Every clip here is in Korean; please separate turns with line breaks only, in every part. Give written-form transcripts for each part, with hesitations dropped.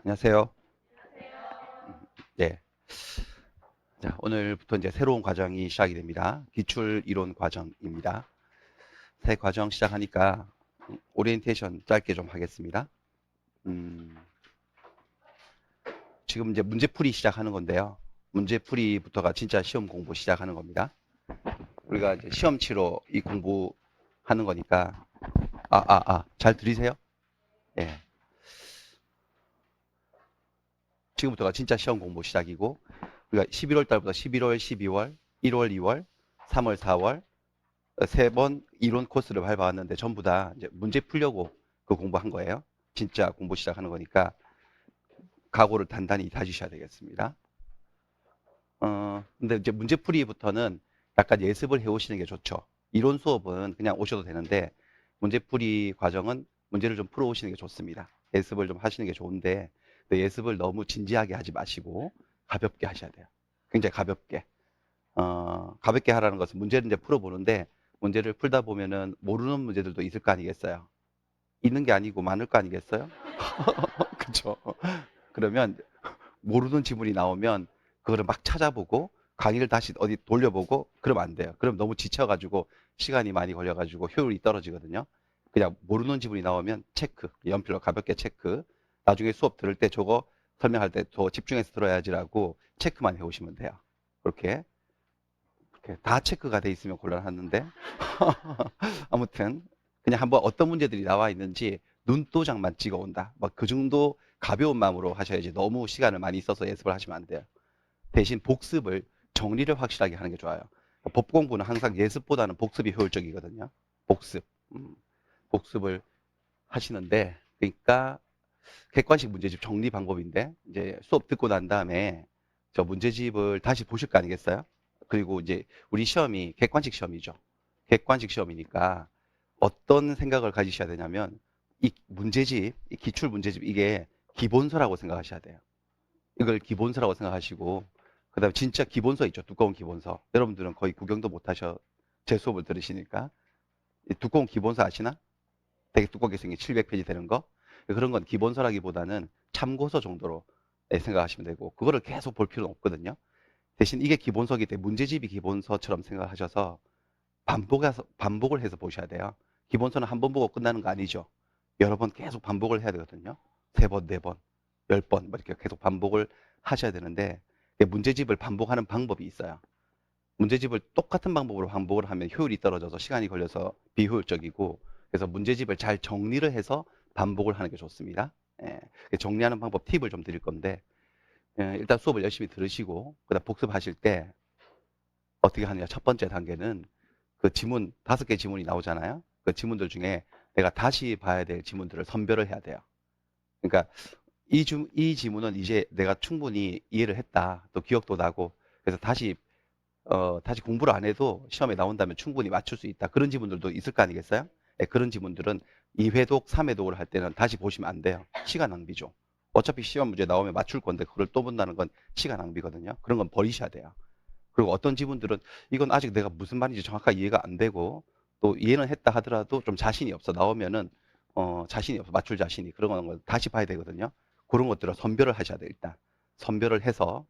안녕하세요. 네. 자, 오늘부터 이제 새로운 과정이 시작이 됩니다. 기출 이론 과정입니다. 새 과정 시작하니까 오리엔테이션 짧게 좀 하겠습니다. 음, 지금 이제 문제풀이 시작하는 건데요. 문제풀이부터가 진짜 시험 공부 시작하는 겁니다. 우리가 이제 시험 치러 이 공부하는 거니까, 잘 들리세요? 예. 지금부터가 진짜 시험 공부 시작이고, 우리가 11월 달부터 11월, 12월, 1월, 2월, 3월, 4월, 세 번 이론 코스를 밟아왔는데 전부 다 이제 문제 풀려고 그 공부한 거예요. 진짜 공부 시작하는 거니까 각오를 단단히 다지셔야 되겠습니다. 근데 이제 문제풀이부터는 약간 예습을 해오시는 게 좋죠. 이론 수업은 그냥 오셔도 되는데 문제풀이 과정은 문제를 좀 풀어오시는 게 좋습니다. 예습을 좀 하시는 게 좋은데 예습을 너무 진지하게 하지 마시고 가볍게 하셔야 돼요. 굉장히 가볍게. 가볍게 하라는 것은 문제를 이제 풀어보는데 문제를 풀다 보면은 모르는 문제들도 있을 거 아니겠어요? 있는 게 아니고 많을 거 아니겠어요? 그렇죠? 그러면 모르는 지문이 나오면 그거를 막 찾아보고 강의를 다시 어디 돌려보고 그러면 안 돼요. 그럼 너무 지쳐가지고 시간이 많이 걸려가지고 효율이 떨어지거든요. 그냥 모르는 지문이 나오면 체크, 연필로 가볍게 체크. 나중에 수업 들을 때 저거 설명할 때 더 집중해서 들어야지라고 체크만 해오시면 돼요. 그렇게 다 체크가 돼 있으면 곤란하는데 아무튼 그냥 한번 어떤 문제들이 나와 있는지 눈도장만 찍어 온다. 막 그 정도 가벼운 마음으로 하셔야지 너무 시간을 많이 써서 연습을 하시면 안 돼요. 대신 복습을 정리를 확실하게 하는 게 좋아요. 법 공부는 항상 예습보다는 복습이 효율적이거든요. 복습. 복습을 하시는데 그러니까 객관식 문제집 정리 방법인데 이제 수업 듣고 난 다음에 저 문제집을 다시 보실 거 아니겠어요? 그리고 이제 우리 시험이 객관식 시험이죠. 객관식 시험이니까 어떤 생각을 가지셔야 되냐면 이 문제집, 이 기출 문제집 이게 기본서라고 생각하셔야 돼요. 이걸 기본서라고 생각하시고 그다음에 진짜 기본서 있죠. 두꺼운 기본서. 여러분들은 거의 구경도 못 하셔. 제 수업을 들으시니까. 이 두꺼운 기본서 아시나? 되게 두껍게 생긴 700페이지 되는 거. 그런 건 기본서라기보다는 참고서 정도로 생각하시면 되고 그거를 계속 볼 필요는 없거든요. 대신 이게 기본서기 때문에 문제집이 기본서처럼 생각하셔서 반복을 해서 보셔야 돼요. 기본서는 한 번 보고 끝나는 거 아니죠. 여러 번 계속 반복을 해야 되거든요. 세 번, 네 번, 열 번, 이렇게 계속 반복을 하셔야 되는데 문제집을 반복하는 방법이 있어요. 문제집을 똑같은 방법으로 반복을 하면 효율이 떨어져서 시간이 걸려서 비효율적이고 그래서 문제집을 잘 정리를 해서 반복을 하는 게 좋습니다. 예, 정리하는 방법 팁을 좀 드릴 건데 일단 수업을 열심히 들으시고 그다음 복습하실 때 어떻게 하느냐 첫 번째 단계는 그 지문 5개 지문이 나오잖아요. 그 지문들 중에 내가 다시 봐야 될 지문들을 선별을 해야 돼요. 그러니까 이 지문은 이제 내가 충분히 이해를 했다. 또 기억도 나고 그래서 다시 공부를 안 해도 시험에 나온다면 충분히 맞출 수 있다. 그런 지문들도 있을 거 아니겠어요? 네, 그런 지문들은 2회독, 3회독을 할 때는 다시 보시면 안 돼요. 시간 낭비죠. 어차피 시험 문제 나오면 맞출 건데 그걸 또 본다는 건 시간 낭비거든요. 그런 건 버리셔야 돼요. 그리고 어떤 지문들은 이건 아직 내가 무슨 말인지 정확하게 이해가 안 되고 또 이해는 했다 하더라도 좀 자신이 없어. 나오면은 자신이 없어. 맞출 자신이. 그런 건 다시 봐야 되거든요. 그런 것들을 선별을 하셔야 돼요. 일단. 선별을 해서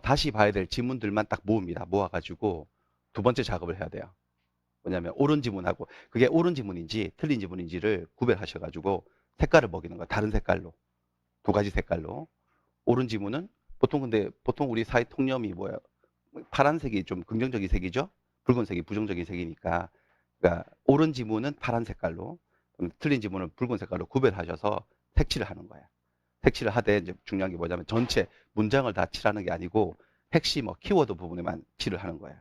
다시 봐야 될 지문들만 딱 모읍니다. 모아가지고 두 번째 작업을 해야 돼요. 왜냐하면 옳은 지문하고 그게 옳은 지문인지 틀린 지문인지를 구별하셔가지고 색깔을 먹이는 거예요. 다른 색깔로. 두 가지 색깔로. 옳은 지문은 보통 우리 사회 통념이 뭐예요? 파란색이 좀 긍정적인 색이죠? 붉은색이 부정적인 색이니까. 그러니까 옳은 지문은 파란 색깔로, 틀린 지문은 붉은 색깔로 구별하셔서 색칠을 하는 거예요. 색칠을 하되 이제 중요한 게 뭐냐면 전체 문장을 다 칠하는 게 아니고 핵심어, 키워드 부분에만 칠을 하는 거예요.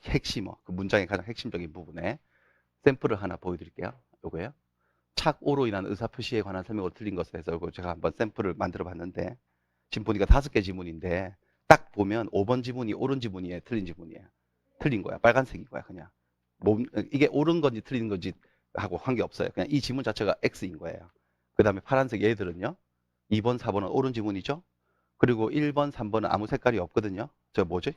핵심어, 그 문장의 가장 핵심적인 부분에 샘플을 하나 보여드릴게요. 요거예요. 착오로 인한 의사표시에 관한 설명으로 틀린 것에 대해서 이거 제가 한번 샘플을 만들어 봤는데 지금 보니까 5개 지문인데 딱 보면 5번 지문이 옳은 지문이에요, 틀린 지문이에요. 틀린 거야. 빨간색인 거야, 그냥. 이게 옳은 건지 틀린 건지 하고 관계없어요. 그냥 이 지문 자체가 X인 거예요. 그 다음에 파란색 얘들은요. 2번, 4번은 옳은 지문이죠. 그리고 1번, 3번은 아무 색깔이 없거든요. 저 뭐지?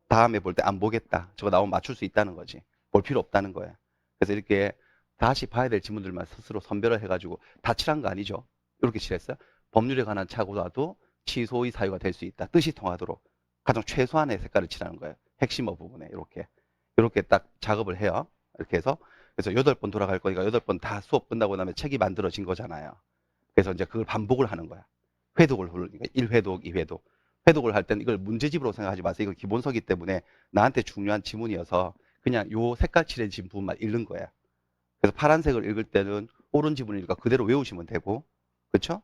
다음에 볼 때 안 보겠다. 저거 나오면 맞출 수 있다는 거지. 볼 필요 없다는 거야. 그래서 이렇게 다시 봐야 될 지문들만 스스로 선별을 해가지고 다 칠한 거 아니죠. 이렇게 칠했어요. 법률에 관한 착오라도 취소의 사유가 될 수 있다. 뜻이 통하도록 가장 최소한의 색깔을 칠하는 거예요. 핵심어 부분에 이렇게 딱 작업을 해요. 이렇게 해서 그래서 8번 돌아갈 거니까 8번 다 수업 끝나고 나면 책이 만들어진 거잖아요. 그래서 이제 그걸 반복을 하는 거야. 회독을 그러니까 1회독, 2회독. 회독을 할 때는 이걸 문제집으로 생각하지 마세요. 이걸 기본서기 때문에 나한테 중요한 지문이어서 그냥 요 색깔 칠해진 부분만 읽는 거야. 그래서 파란색을 읽을 때는 옳은 지문이니까 그대로 외우시면 되고, 그렇죠?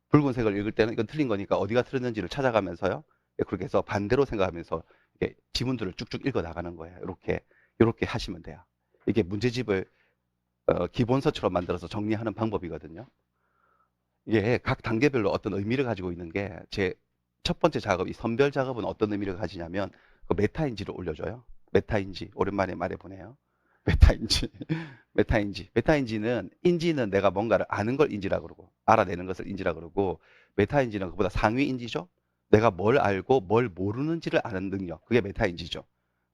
붉은색을 읽을 때는 이건 틀린 거니까 어디가 틀렸는지를 찾아가면서요. 그렇게 해서 반대로 생각하면서 이렇게 지문들을 쭉쭉 읽어 나가는 거예요. 이렇게 하시면 돼요. 이게 문제집을 기본서처럼 만들어서 정리하는 방법이거든요. 이게 각 단계별로 어떤 의미를 가지고 있는 게 제 첫 번째 작업, 이 선별 작업은 어떤 의미를 가지냐면 그 메타인지를 올려줘요. 메타인지, 오랜만에 말해보네요. 메타인지, 메타인지는 인지는 내가 뭔가를 아는 걸 인지라 그러고 알아내는 것을 인지라 그러고 메타인지는 그보다 상위 인지죠. 내가 뭘 알고 뭘 모르는지를 아는 능력, 그게 메타인지죠.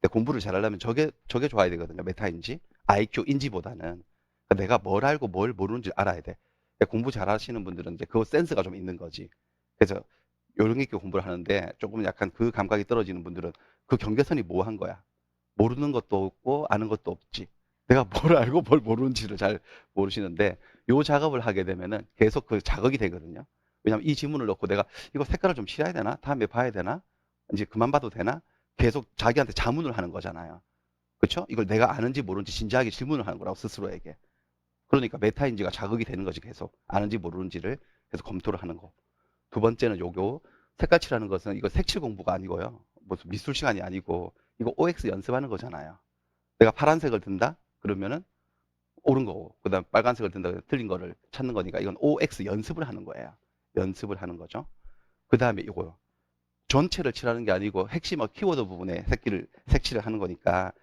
근데 공부를 잘하려면 저게 좋아야 되거든요. 메타인지, IQ 인지보다는 그러니까 내가 뭘 알고 뭘 모르는지 알아야 돼. 공부 잘하시는 분들은 이제 그 센스가 좀 있는 거지. 그래서 요령 있게 공부를 하는데 조금 약간 그 감각이 떨어지는 분들은 그 경계선이 모호한 거야. 모르는 것도 없고 아는 것도 없지. 내가 뭘 알고 뭘 모르는지를 잘 모르시는데 요 작업을 하게 되면은 계속 그 자극이 되거든요. 왜냐하면 이 지문을 넣고 내가 이거 색깔을 좀 칠해야 되나? 다음에 봐야 되나? 이제 그만 봐도 되나? 계속 자기한테 자문을 하는 거잖아요. 그렇죠? 이걸 내가 아는지 모르는지 진지하게 질문을 하는 거라고 스스로에게. 그러니까 메타인지가 자극이 되는 거지. 계속 아는지 모르는지를 계속 검토를 하는 거. 두 번째는 요거 색깔칠하는 것은 이거 색칠 공부가 아니고요. 무슨 미술 시간이 아니고 이거 OX 연습하는 거잖아요. 내가 파란색을 든다? 그러면은 옳은 거고 그다음 빨간색을 든다 틀린 거를 찾는 거니까 이건 OX 연습을 하는 거예요. 연습을 하는 거죠. 그 다음에 이거요. 전체를 칠하는 게 아니고 핵심어 키워드 부분에 색칠을 하는 거니까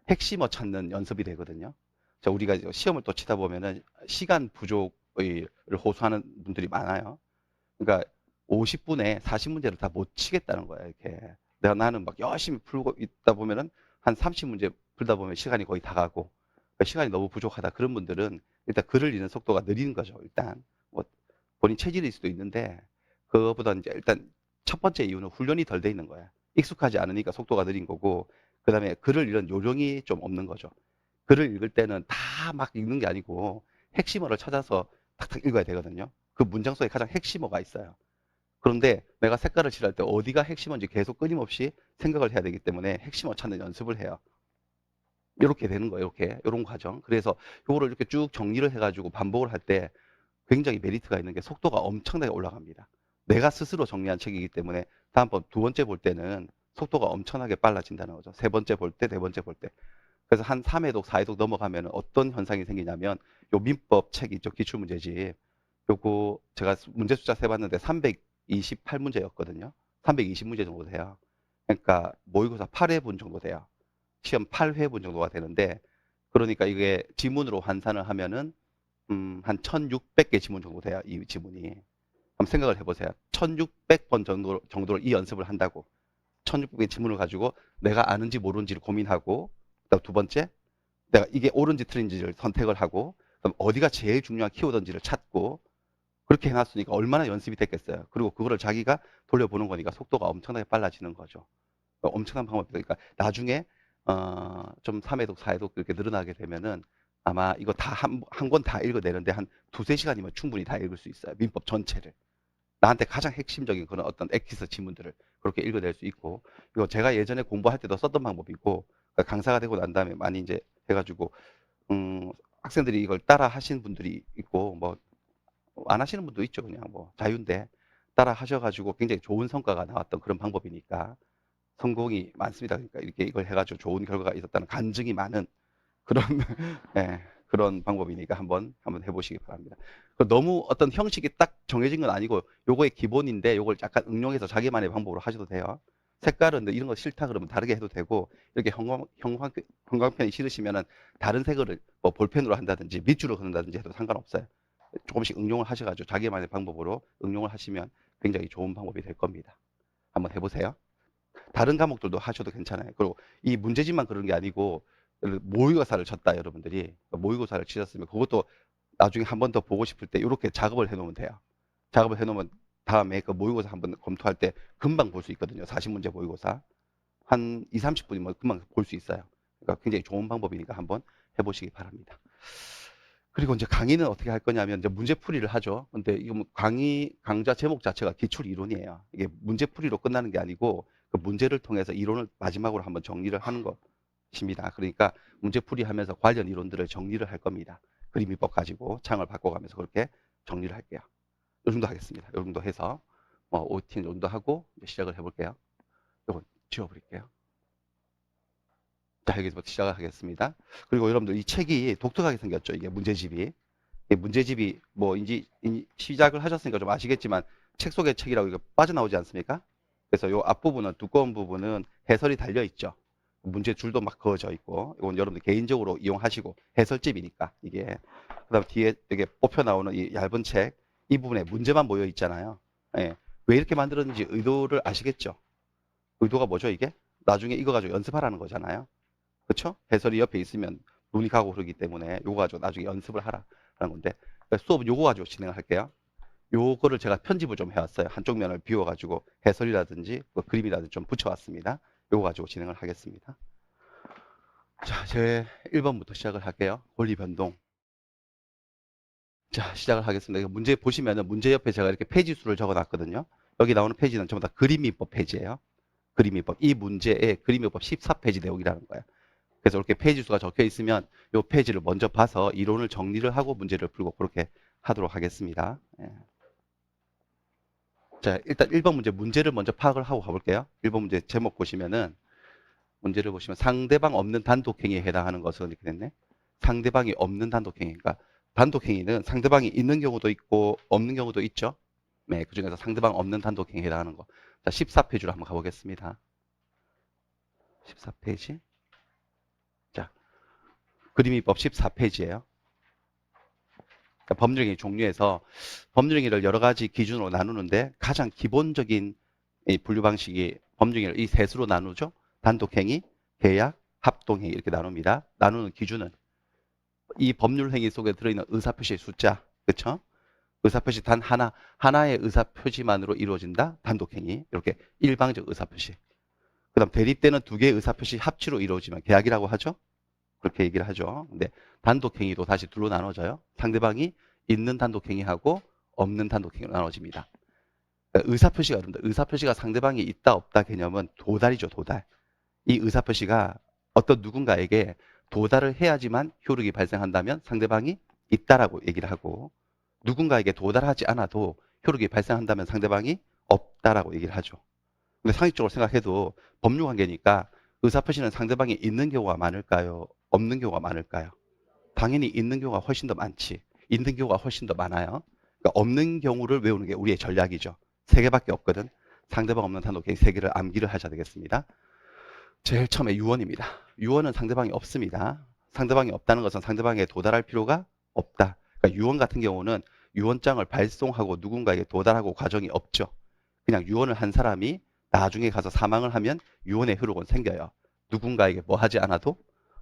핵심어 찾는 연습이 되거든요. 자, 우리가 시험을 또 치다 보면은 시간 부족을 호소하는 분들이 많아요. 그러니까 50분에 40문제를 다 못 치겠다는 거야, 이렇게. 나는 막 열심히 풀고 있다 보면은 한 30문제 풀다 보면 시간이 거의 다 가고, 그러니까 시간이 너무 부족하다. 그런 분들은 일단 글을 읽는 속도가 느린 거죠, 일단. 뭐, 본인 체질일 수도 있는데, 그거보다 이제 일단 첫 번째 이유는 훈련이 덜 돼 있는 거야. 익숙하지 않으니까 속도가 느린 거고, 그 다음에 글을 읽는 요령이 좀 없는 거죠. 글을 읽을 때는 다 막 읽는 게 아니고, 핵심어를 찾아서 탁탁 읽어야 되거든요. 그 문장 속에 가장 핵심어가 있어요. 그런데 내가 색깔을 칠할 때 어디가 핵심인지 계속 끊임없이 생각을 해야 되기 때문에 핵심어 찾는 연습을 해요. 이렇게 되는 거예요. 이런 과정. 그래서 이거를 이렇게 쭉 정리를 해가지고 반복을 할 때 굉장히 메리트가 있는 게 속도가 엄청나게 올라갑니다. 내가 스스로 정리한 책이기 때문에 다음번 두 번째 볼 때는 속도가 엄청나게 빨라진다는 거죠. 세 번째 볼 때, 네 번째 볼 때. 그래서 한 3회독, 4회독 넘어가면 어떤 현상이 생기냐면 요 민법 책 있죠. 기출문제집. 요거 제가 문제 숫자 세봤는데 328문제였거든요. 320문제 정도 돼요. 그러니까 모의고사 8회분 정도 돼요. 시험 8회분 정도가 되는데 그러니까 이게 지문으로 환산을 하면은 한 1600개 지문 정도 돼요. 이 지문이. 한번 생각을 해보세요. 1600번 정도를 이 연습을 한다고. 1600개 지문을 가지고 내가 아는지 모르는지를 고민하고 그다음 두 번째 내가 이게 옳은지 틀린지를 선택을 하고 그다음 어디가 제일 중요한 키워드인지를 찾고 그렇게 해놨으니까 얼마나 연습이 됐겠어요. 그리고 그거를 자기가 돌려보는 거니까 속도가 엄청나게 빨라지는 거죠. 엄청난 방법이니까 그러니까 나중에 좀 3회독, 4회독 그렇게 늘어나게 되면은 아마 이거 다 한 권 다 읽어내는데 한 두세 시간이면 충분히 다 읽을 수 있어요. 민법 전체를. 나한테 가장 핵심적인 그런 어떤 엑기스 지문들을 그렇게 읽어낼 수 있고 이거 제가 예전에 공부할 때도 썼던 방법이고 그러니까 강사가 되고 난 다음에 많이 이제 해가지고 학생들이 이걸 따라 하시는 분들이 있고 뭐 안 하시는 분도 있죠. 그냥 뭐 자유인데 따라 하셔가지고 굉장히 좋은 성과가 나왔던 그런 방법이니까 성공이 많습니다. 그러니까 이렇게 이걸 해가지고 좋은 결과가 있었다는 간증이 많은 그런 예, 그런 방법이니까 한번 해보시기 바랍니다. 너무 어떤 형식이 딱 정해진 건 아니고 요거의 기본인데 요걸 약간 응용해서 자기만의 방법으로 하셔도 돼요. 색깔은 이런 거 싫다 그러면 다르게 해도 되고 이렇게 형광펜이 싫으시면은 다른 색을 뭐 볼펜으로 한다든지 밑줄을 그는다든지 해도 상관없어요. 조금씩 응용을 하셔가지고 자기만의 방법으로 응용을 하시면 굉장히 좋은 방법이 될 겁니다. 한번 해보세요. 다른 과목들도 하셔도 괜찮아요. 그리고 이 문제집만 그런 게 아니고 모의고사를 쳤다 여러분들이 모의고사를 치셨으면 그것도 나중에 한 번 더 보고 싶을 때 이렇게 작업을 해놓으면 돼요. 작업을 해놓으면 다음에 그 모의고사 한번 검토할 때 금방 볼 수 있거든요. 40문제 모의고사. 한 2, 30분이면 금방 볼 수 있어요. 그러니까 굉장히 좋은 방법이니까 한번 해보시기 바랍니다. 그리고 이제 강의는 어떻게 할 거냐면 이제 문제풀이를 하죠. 근데 이거 뭐 강좌 제목 자체가 기출 이론이에요. 이게 문제풀이로 끝나는 게 아니고 그 문제를 통해서 이론을 마지막으로 한번 정리를 하는 것입니다. 그러니까 문제풀이 하면서 관련 이론들을 정리를 할 겁니다. 그림이법 가지고 창을 바꿔가면서 그렇게 정리를 할게요. 이 정도 하겠습니다. 이 정도 해서 뭐 OT 정도 하고 시작을 해볼게요. 이거 지워버릴게요. 자, 여기서부터 시작을 하겠습니다. 그리고 여러분들 이 책이 독특하게 생겼죠. 이게 문제집이. 문제집이 뭐 시작을 하셨으니까 좀 아시겠지만 책 속의 책이라고 이거 빠져나오지 않습니까? 그래서 요 앞부분은 두꺼운 부분은 해설이 달려 있죠. 문제 줄도 막 그어져 있고 이건 여러분들 개인적으로 이용하시고 해설집이니까 이게 그다음 뒤에 이게 뽑혀 나오는 이 얇은 책 이 부분에 문제만 모여 있잖아요. 예. 왜 이렇게 만들었는지 의도를 아시겠죠? 의도가 뭐죠 이게? 나중에 이거 가지고 연습하라는 거잖아요. 그렇죠? 해설이 옆에 있으면 눈이 가고 그러기 때문에 요거 가지고 나중에 연습을 하라는 건데 수업은 요거 가지고 진행을 할게요. 요거를 제가 편집을 좀 해왔어요. 한쪽 면을 비워가지고 해설이라든지 뭐 그림이라든지 좀 붙여왔습니다. 요거 가지고 진행을 하겠습니다. 자, 제 1번부터 시작을 할게요. 권리 변동. 자, 시작을 하겠습니다. 문제 보시면은 문제 옆에 제가 이렇게 페이지 수를 적어놨거든요. 여기 나오는 페이지는 전부 다 그림이법 페이지예요. 그림이법. 이 문제의 그림이법 14페이지 내용이라는 거예요. 그래서 이렇게 페이지 수가 적혀 있으면 이 페이지를 먼저 봐서 이론을 정리를 하고 문제를 풀고 그렇게 하도록 하겠습니다. 예. 자, 일단 1번 문제를 먼저 파악을 하고 가볼게요. 1번 문제 제목 보시면은 문제를 보시면 상대방 없는 단독행위에 해당하는 것은 이렇게 됐네. 상대방이 없는 단독행위. 그러니까 단독행위는 상대방이 있는 경우도 있고 없는 경우도 있죠. 네, 그 중에서 상대방 없는 단독행위에 해당하는 거. 자, 14페이지로 한번 가보겠습니다. 14페이지. 자, 그림이법 14페이지예요. 그러니까 법률행위 종류에서 법률행위를 여러 가지 기준으로 나누는데 가장 기본적인 이 분류 방식이 법률행위를 이 셋으로 나누죠. 단독행위, 계약, 합동행위 이렇게 나눕니다. 나누는 기준은 이 법률행위 속에 들어있는 의사표시의 숫자, 그렇죠? 의사표시 단 하나의 의사표시만으로 이루어진다. 단독행위 이렇게 일방적 의사표시. 그다음 대립되는 두 개의 의사표시 합치로 이루어지면 계약이라고 하죠. 그렇게 얘기를 하죠. 근데 단독행위도 다시 둘로 나눠져요. 상대방이 있는 단독행위하고 없는 단독행위로 나눠집니다. 그러니까 의사표시가 여러분들 의사표시가 상대방이 있다 없다 개념은 도달이죠. 도달. 이 의사표시가 어떤 누군가에게 도달을 해야지만 효력이 발생한다면 상대방이 있다라고 얘기를 하고 누군가에게 도달하지 않아도 효력이 발생한다면 상대방이 없다라고 얘기를 하죠. 근데 상식적으로 생각해도 법률 관계니까 의사표시는 상대방이 있는 경우가 많을까요? 없는 경우가 많을까요? 당연히 있는 경우가 훨씬 더 많지. 있는 경우가 훨씬 더 많아요. 그러니까 없는 경우를 외우는 게 우리의 전략이죠. 세 개밖에 없거든. 상대방 없는 단독 세 개를 암기를 하셔야 되겠습니다. 제일 처음에 유언입니다. 유언은 상대방이 없습니다. 상대방이 없다는 것은 상대방에게 도달할 필요가 없다. 그러니까 유언 같은 경우는 유언장을 발송하고 누군가에게 도달하고 과정이 없죠. 그냥 유언을 한 사람이 나중에 가서 사망을 하면 유언의 효력은 생겨요. 누군가에게 뭐 하지 않아도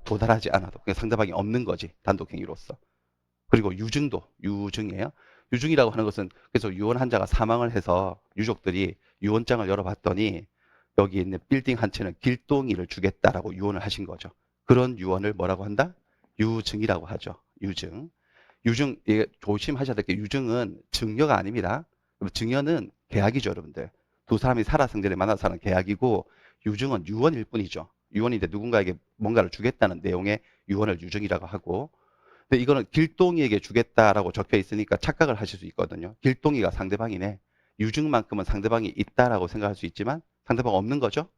도달하지 않아도 그냥 상대방이 없는 거지. 단독행위로서. 그리고 유증도 유증이에요. 유증이라고 하는 것은 그래서 유언 환자가 사망을 해서 유족들이 유언장을 열어봤더니 여기 있는 빌딩 한 채는 길동이를 주겠다라고 유언을 하신 거죠. 그런 유언을 뭐라고 한다? 유증이라고 하죠. 유증. 유증, 예, 조심하셔야 될 게 유증은 증여가 아닙니다. 증여는 계약이죠, 여러분들. 두 사람이 살아생전에 만나서 하는 계약이고 유증은 유언일 뿐이죠. 유언인데 누군가에게 뭔가를 주겠다는 내용의 유언을 유증이라고 하고 근데 이거는 길동이에게 주겠다라고 적혀 있으니까 착각을 하실 수 있거든요. 길동이가 상대방이네. 유증만큼은 상대방이 있다라고 생각할 수 있지만 상대방 없는 거죠.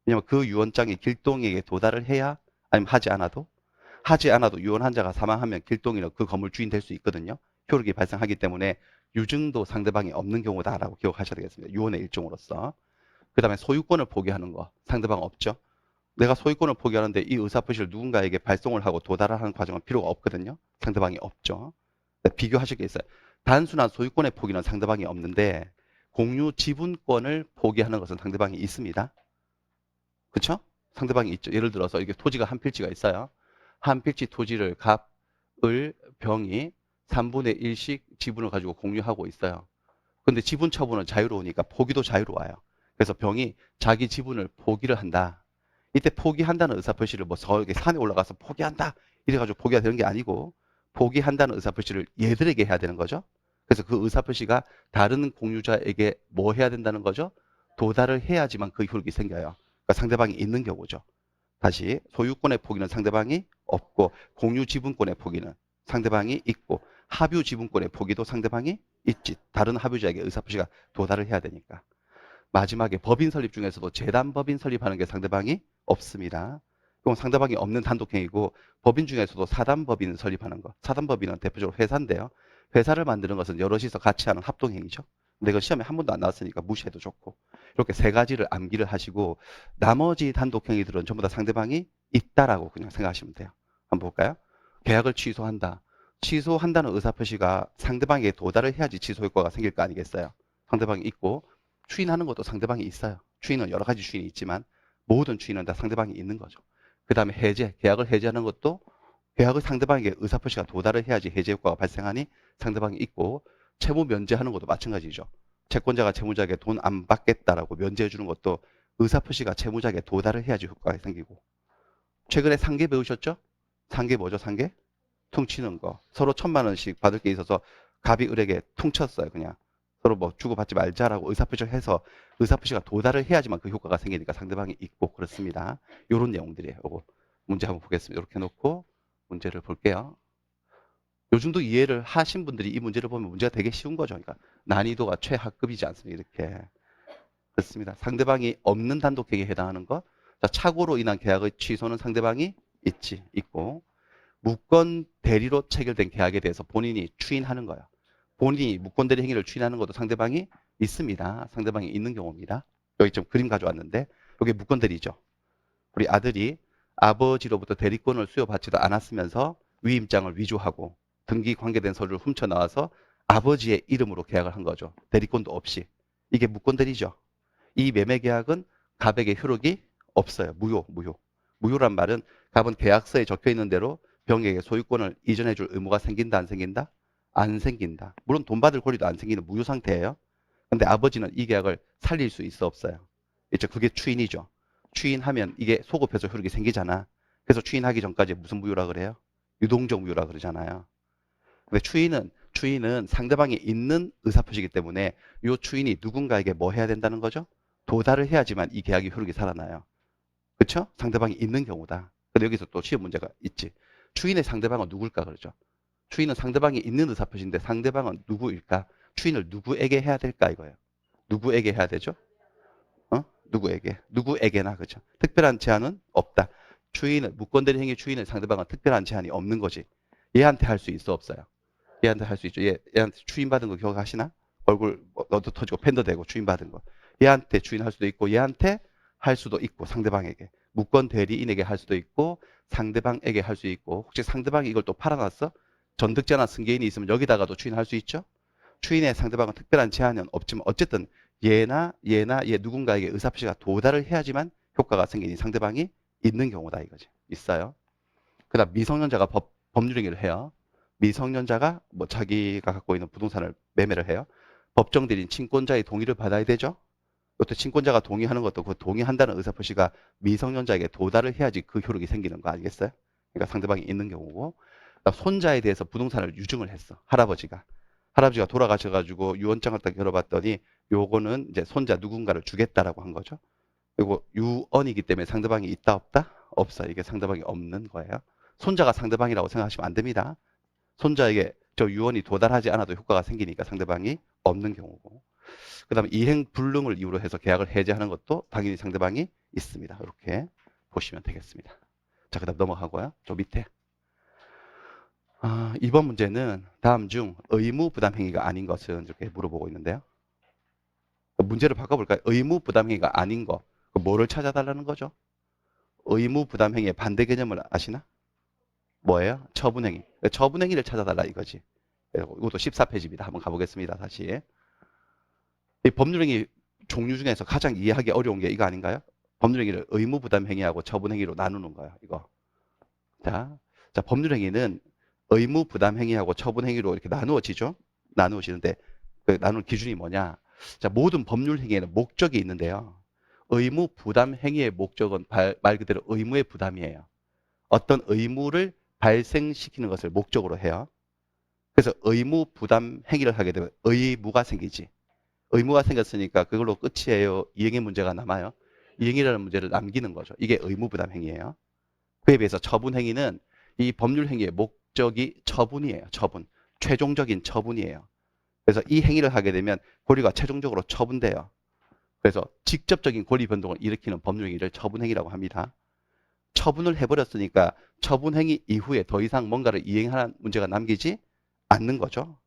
왜냐면 그 유언장이 길동이에게 도달을 해야 아니면 하지 않아도 유언 환자가 사망하면 길동이는 그 건물 주인 될 수 있거든요. 효력이 발생하기 때문에 유증도 상대방이 없는 경우다라고 기억하셔야 되겠습니다. 유언의 일종으로서. 그 다음에 소유권을 포기하는 거 상대방 없죠. 내가 소유권을 포기하는데 이 의사표시를 누군가에게 발송을 하고 도달하는 과정은 필요가 없거든요. 상대방이 없죠. 비교하실 게 있어요. 단순한 소유권의 포기는 상대방이 없는데 공유 지분권을 포기하는 것은 상대방이 있습니다. 그렇죠? 상대방이 있죠. 예를 들어서 이게 토지가 한 필지가 있어요. 한 필지 토지를 갑, 을, 병이 3분의 1씩 지분을 가지고 공유하고 있어요. 근데 지분 처분은 자유로우니까 포기도 자유로워요. 그래서 병이 자기 지분을 포기를 한다. 이때 포기한다는 의사표시를 뭐 저기 산에 올라가서 포기한다 이래가지고 포기가 되는 게 아니고 포기한다는 의사표시를 얘들에게 해야 되는 거죠. 그래서 그 의사표시가 다른 공유자에게 뭐 해야 된다는 거죠? 도달을 해야지만 그 효력이 생겨요. 그러니까 상대방이 있는 경우죠. 다시 소유권의 포기는 상대방이 없고 공유 지분권의 포기는 상대방이 있고 합유 지분권의 포기도 상대방이 있지. 다른 합유자에게 의사표시가 도달을 해야 되니까. 마지막에 법인 설립 중에서도 재단 법인 설립하는 게 상대방이 없습니다. 그럼 상대방이 없는 단독행위고 법인 중에서도 사단 법인 설립하는 거. 사단 법인은 대표적으로 회사인데요. 회사를 만드는 것은 여럿이서 같이 하는 합동행위죠. 근데 이거 시험에 한 번도 안 나왔으니까 무시해도 좋고. 이렇게 세 가지를 암기를 하시고 나머지 단독행위들은 전부 다 상대방이 있다라고 그냥 생각하시면 돼요. 한번 볼까요? 계약을 취소한다. 취소한다는 의사표시가 상대방에게 도달을 해야지 취소 효과가 생길 거 아니겠어요? 상대방이 있고 추인하는 것도 상대방이 있어요. 추인은 여러 가지 추인이 있지만 모든 추인은 다 상대방이 있는 거죠. 그 다음에 해제, 계약을 해제하는 것도 계약을 상대방에게 의사표시가 도달을 해야지 해제 효과가 발생하니 상대방이 있고 채무 면제하는 것도 마찬가지죠. 채권자가 채무자에게 돈 안 받겠다라고 면제해 주는 것도 의사표시가 채무자에게 도달을 해야지 효과가 생기고. 최근에 상계 배우셨죠? 상계 뭐죠? 상계? 퉁치는 거. 서로 1,000만 원씩 받을 게 있어서 갑이 을에게 퉁쳤어요. 그냥. 서로 뭐 주고받지 말자라고 의사표시를 해서 의사표시가 도달을 해야지만 그 효과가 생기니까 상대방이 있고 그렇습니다. 이런 내용들이에요. 요거 문제 한번 보겠습니다. 이렇게 놓고 문제를 볼게요. 요즘도 이해를 하신 분들이 이 문제를 보면 문제가 되게 쉬운 거죠. 그러니까 난이도가 최하급이지 않습니까? 이렇게. 그렇습니다. 상대방이 없는 단독행위에 해당하는 것. 자, 착오로 인한 계약의 취소는 상대방이 있고 무권 대리로 체결된 계약에 대해서 본인이 추인하는 거예요. 본인이 무권 대리 행위를 추인하는 것도 상대방이 있습니다. 상대방이 있는 경우입니다. 여기 좀 그림 가져왔는데 여기 무권 대리죠. 우리 아들이 아버지로부터 대리권을 수여받지도 않았으면서 위임장을 위조하고 등기 관계된 서류를 훔쳐 나와서 아버지의 이름으로 계약을 한 거죠. 대리권도 없이. 이게 무권 대리죠. 이 매매 계약은 갑에게 효력이 없어요. 무효. 무효란 말은 갑은 계약서에 적혀 있는 대로 병에게 소유권을 이전해 줄 의무가 생긴다, 안 생긴다? 안 생긴다. 물론 돈 받을 권리도 안 생기는 무효 상태예요. 근데 아버지는 이 계약을 살릴 수 있어, 없어요? 있죠. 그게 추인이죠. 추인하면 이게 소급해서 효력이 생기잖아. 그래서 추인하기 전까지 무슨 무효라 그래요? 유동적 무효라 그러잖아요. 근데 추인은 상대방이 있는 의사표시이기 때문에 이 추인이 누군가에게 뭐 해야 된다는 거죠? 도달을 해야지만 이 계약이 효력이 살아나요. 그렇죠? 상대방이 있는 경우다. 근데 여기서 또 시험 문제가 있지. 추인의 상대방은 누굴까 그러죠? 추인은 상대방이 있는 의사표시인데 상대방은 누구일까? 추인을 누구에게 해야 될까 이거예요. 누구에게 해야 되죠? 누구에게? 누구에게나 그렇죠. 특별한 제한은 없다. 추인을 무권대리 행위 추인을 상대방은 특별한 제한이 없는 거지. 얘한테 할 수 있어 없어요? 얘한테 할 수 있죠. 얘한테 추인받은 거 기억하시나? 얼굴 너도 터지고 팬더 되고 추인받은 거. 얘한테 추인할 수도 있고 얘한테 할 수도 있고 상대방에게. 무권 대리인에게 할 수도 있고 상대방에게 할 수 있고 혹시 상대방이 이걸 또 팔아놨어? 전득자나 승계인이 있으면 여기다가도 추인할 수 있죠? 추인의 상대방은 특별한 제한은 없지만 어쨌든 얘나 얘 누군가에게 의사표시가 도달을 해야지만 효과가 생기니 상대방이 있는 경우다 이거지. 있어요. 그다음 미성년자가 법률행위를 해요. 미성년자가 뭐 자기가 갖고 있는 부동산을 매매를 해요. 법정 대리인 친권자의 동의를 받아야 되죠. 또 친권자가 동의하는 것도 그 동의한다는 의사표시가 미성년자에게 도달을 해야지 그 효력이 생기는 거 아니겠어요? 그러니까 상대방이 있는 경우고. 손자에 대해서 부동산을 유증을 했어. 할아버지가 돌아가셔가지고 유언장을 딱 열어봤더니 요거는 이제 손자 누군가를 주겠다라고 한 거죠. 그리고 유언이기 때문에 상대방이 있다 없다? 없어. 이게 상대방이 없는 거예요. 손자가 상대방이라고 생각하시면 안 됩니다. 손자에게 저 유언이 도달하지 않아도 효과가 생기니까 상대방이 없는 경우고. 그 다음에 이행 불능을 이유로 해서 계약을 해제하는 것도 당연히 상대방이 있습니다. 이렇게 보시면 되겠습니다. 자, 그 다음 넘어가고요. 저 밑에. 이번 문제는 다음 중 의무 부담 행위가 아닌 것은 이렇게 물어보고 있는데요. 문제를 바꿔볼까요? 의무 부담 행위가 아닌 거. 뭐를 찾아달라는 거죠? 의무 부담 행위의 반대 개념을 아시나? 뭐예요? 처분 행위. 처분 행위를 찾아달라 이거지. 이것도 14페이지입니다. 한번 가보겠습니다. 다시. 이 법률행위 종류 중에서 가장 이해하기 어려운 게 이거 아닌가요? 법률행위를 의무 부담 행위하고 처분 행위로 나누는 거예요. 이거. 자, 법률행위는 의무 부담 행위하고 처분 행위로 이렇게 나누어지죠. 나누어지는데 나눌 기준이 뭐냐? 자, 모든 법률 행위에는 목적이 있는데요. 의무 부담 행위의 목적은 말 그대로 의무의 부담이에요. 어떤 의무를 발생시키는 것을 목적으로 해요. 그래서 의무 부담 행위를 하게 되면 의무가 생기지. 의무가 생겼으니까 그걸로 끝이에요. 이행의 문제가 남아요. 이행이라는 문제를 남기는 거죠. 이게 의무 부담 행위예요. 그에 비해서 처분 행위는 이 법률 행위의 목적이 처분이에요. 처분. 최종적인 처분이에요. 그래서 이 행위를 하게 되면 권리가 최종적으로 처분돼요. 그래서 직접적인 권리 변동을 일으키는 법률 행위를 처분 행위라고 합니다. 처분을 해버렸으니까 처분 행위 이후에 더 이상 뭔가를 이행하는 문제가 남기지 않는 거죠.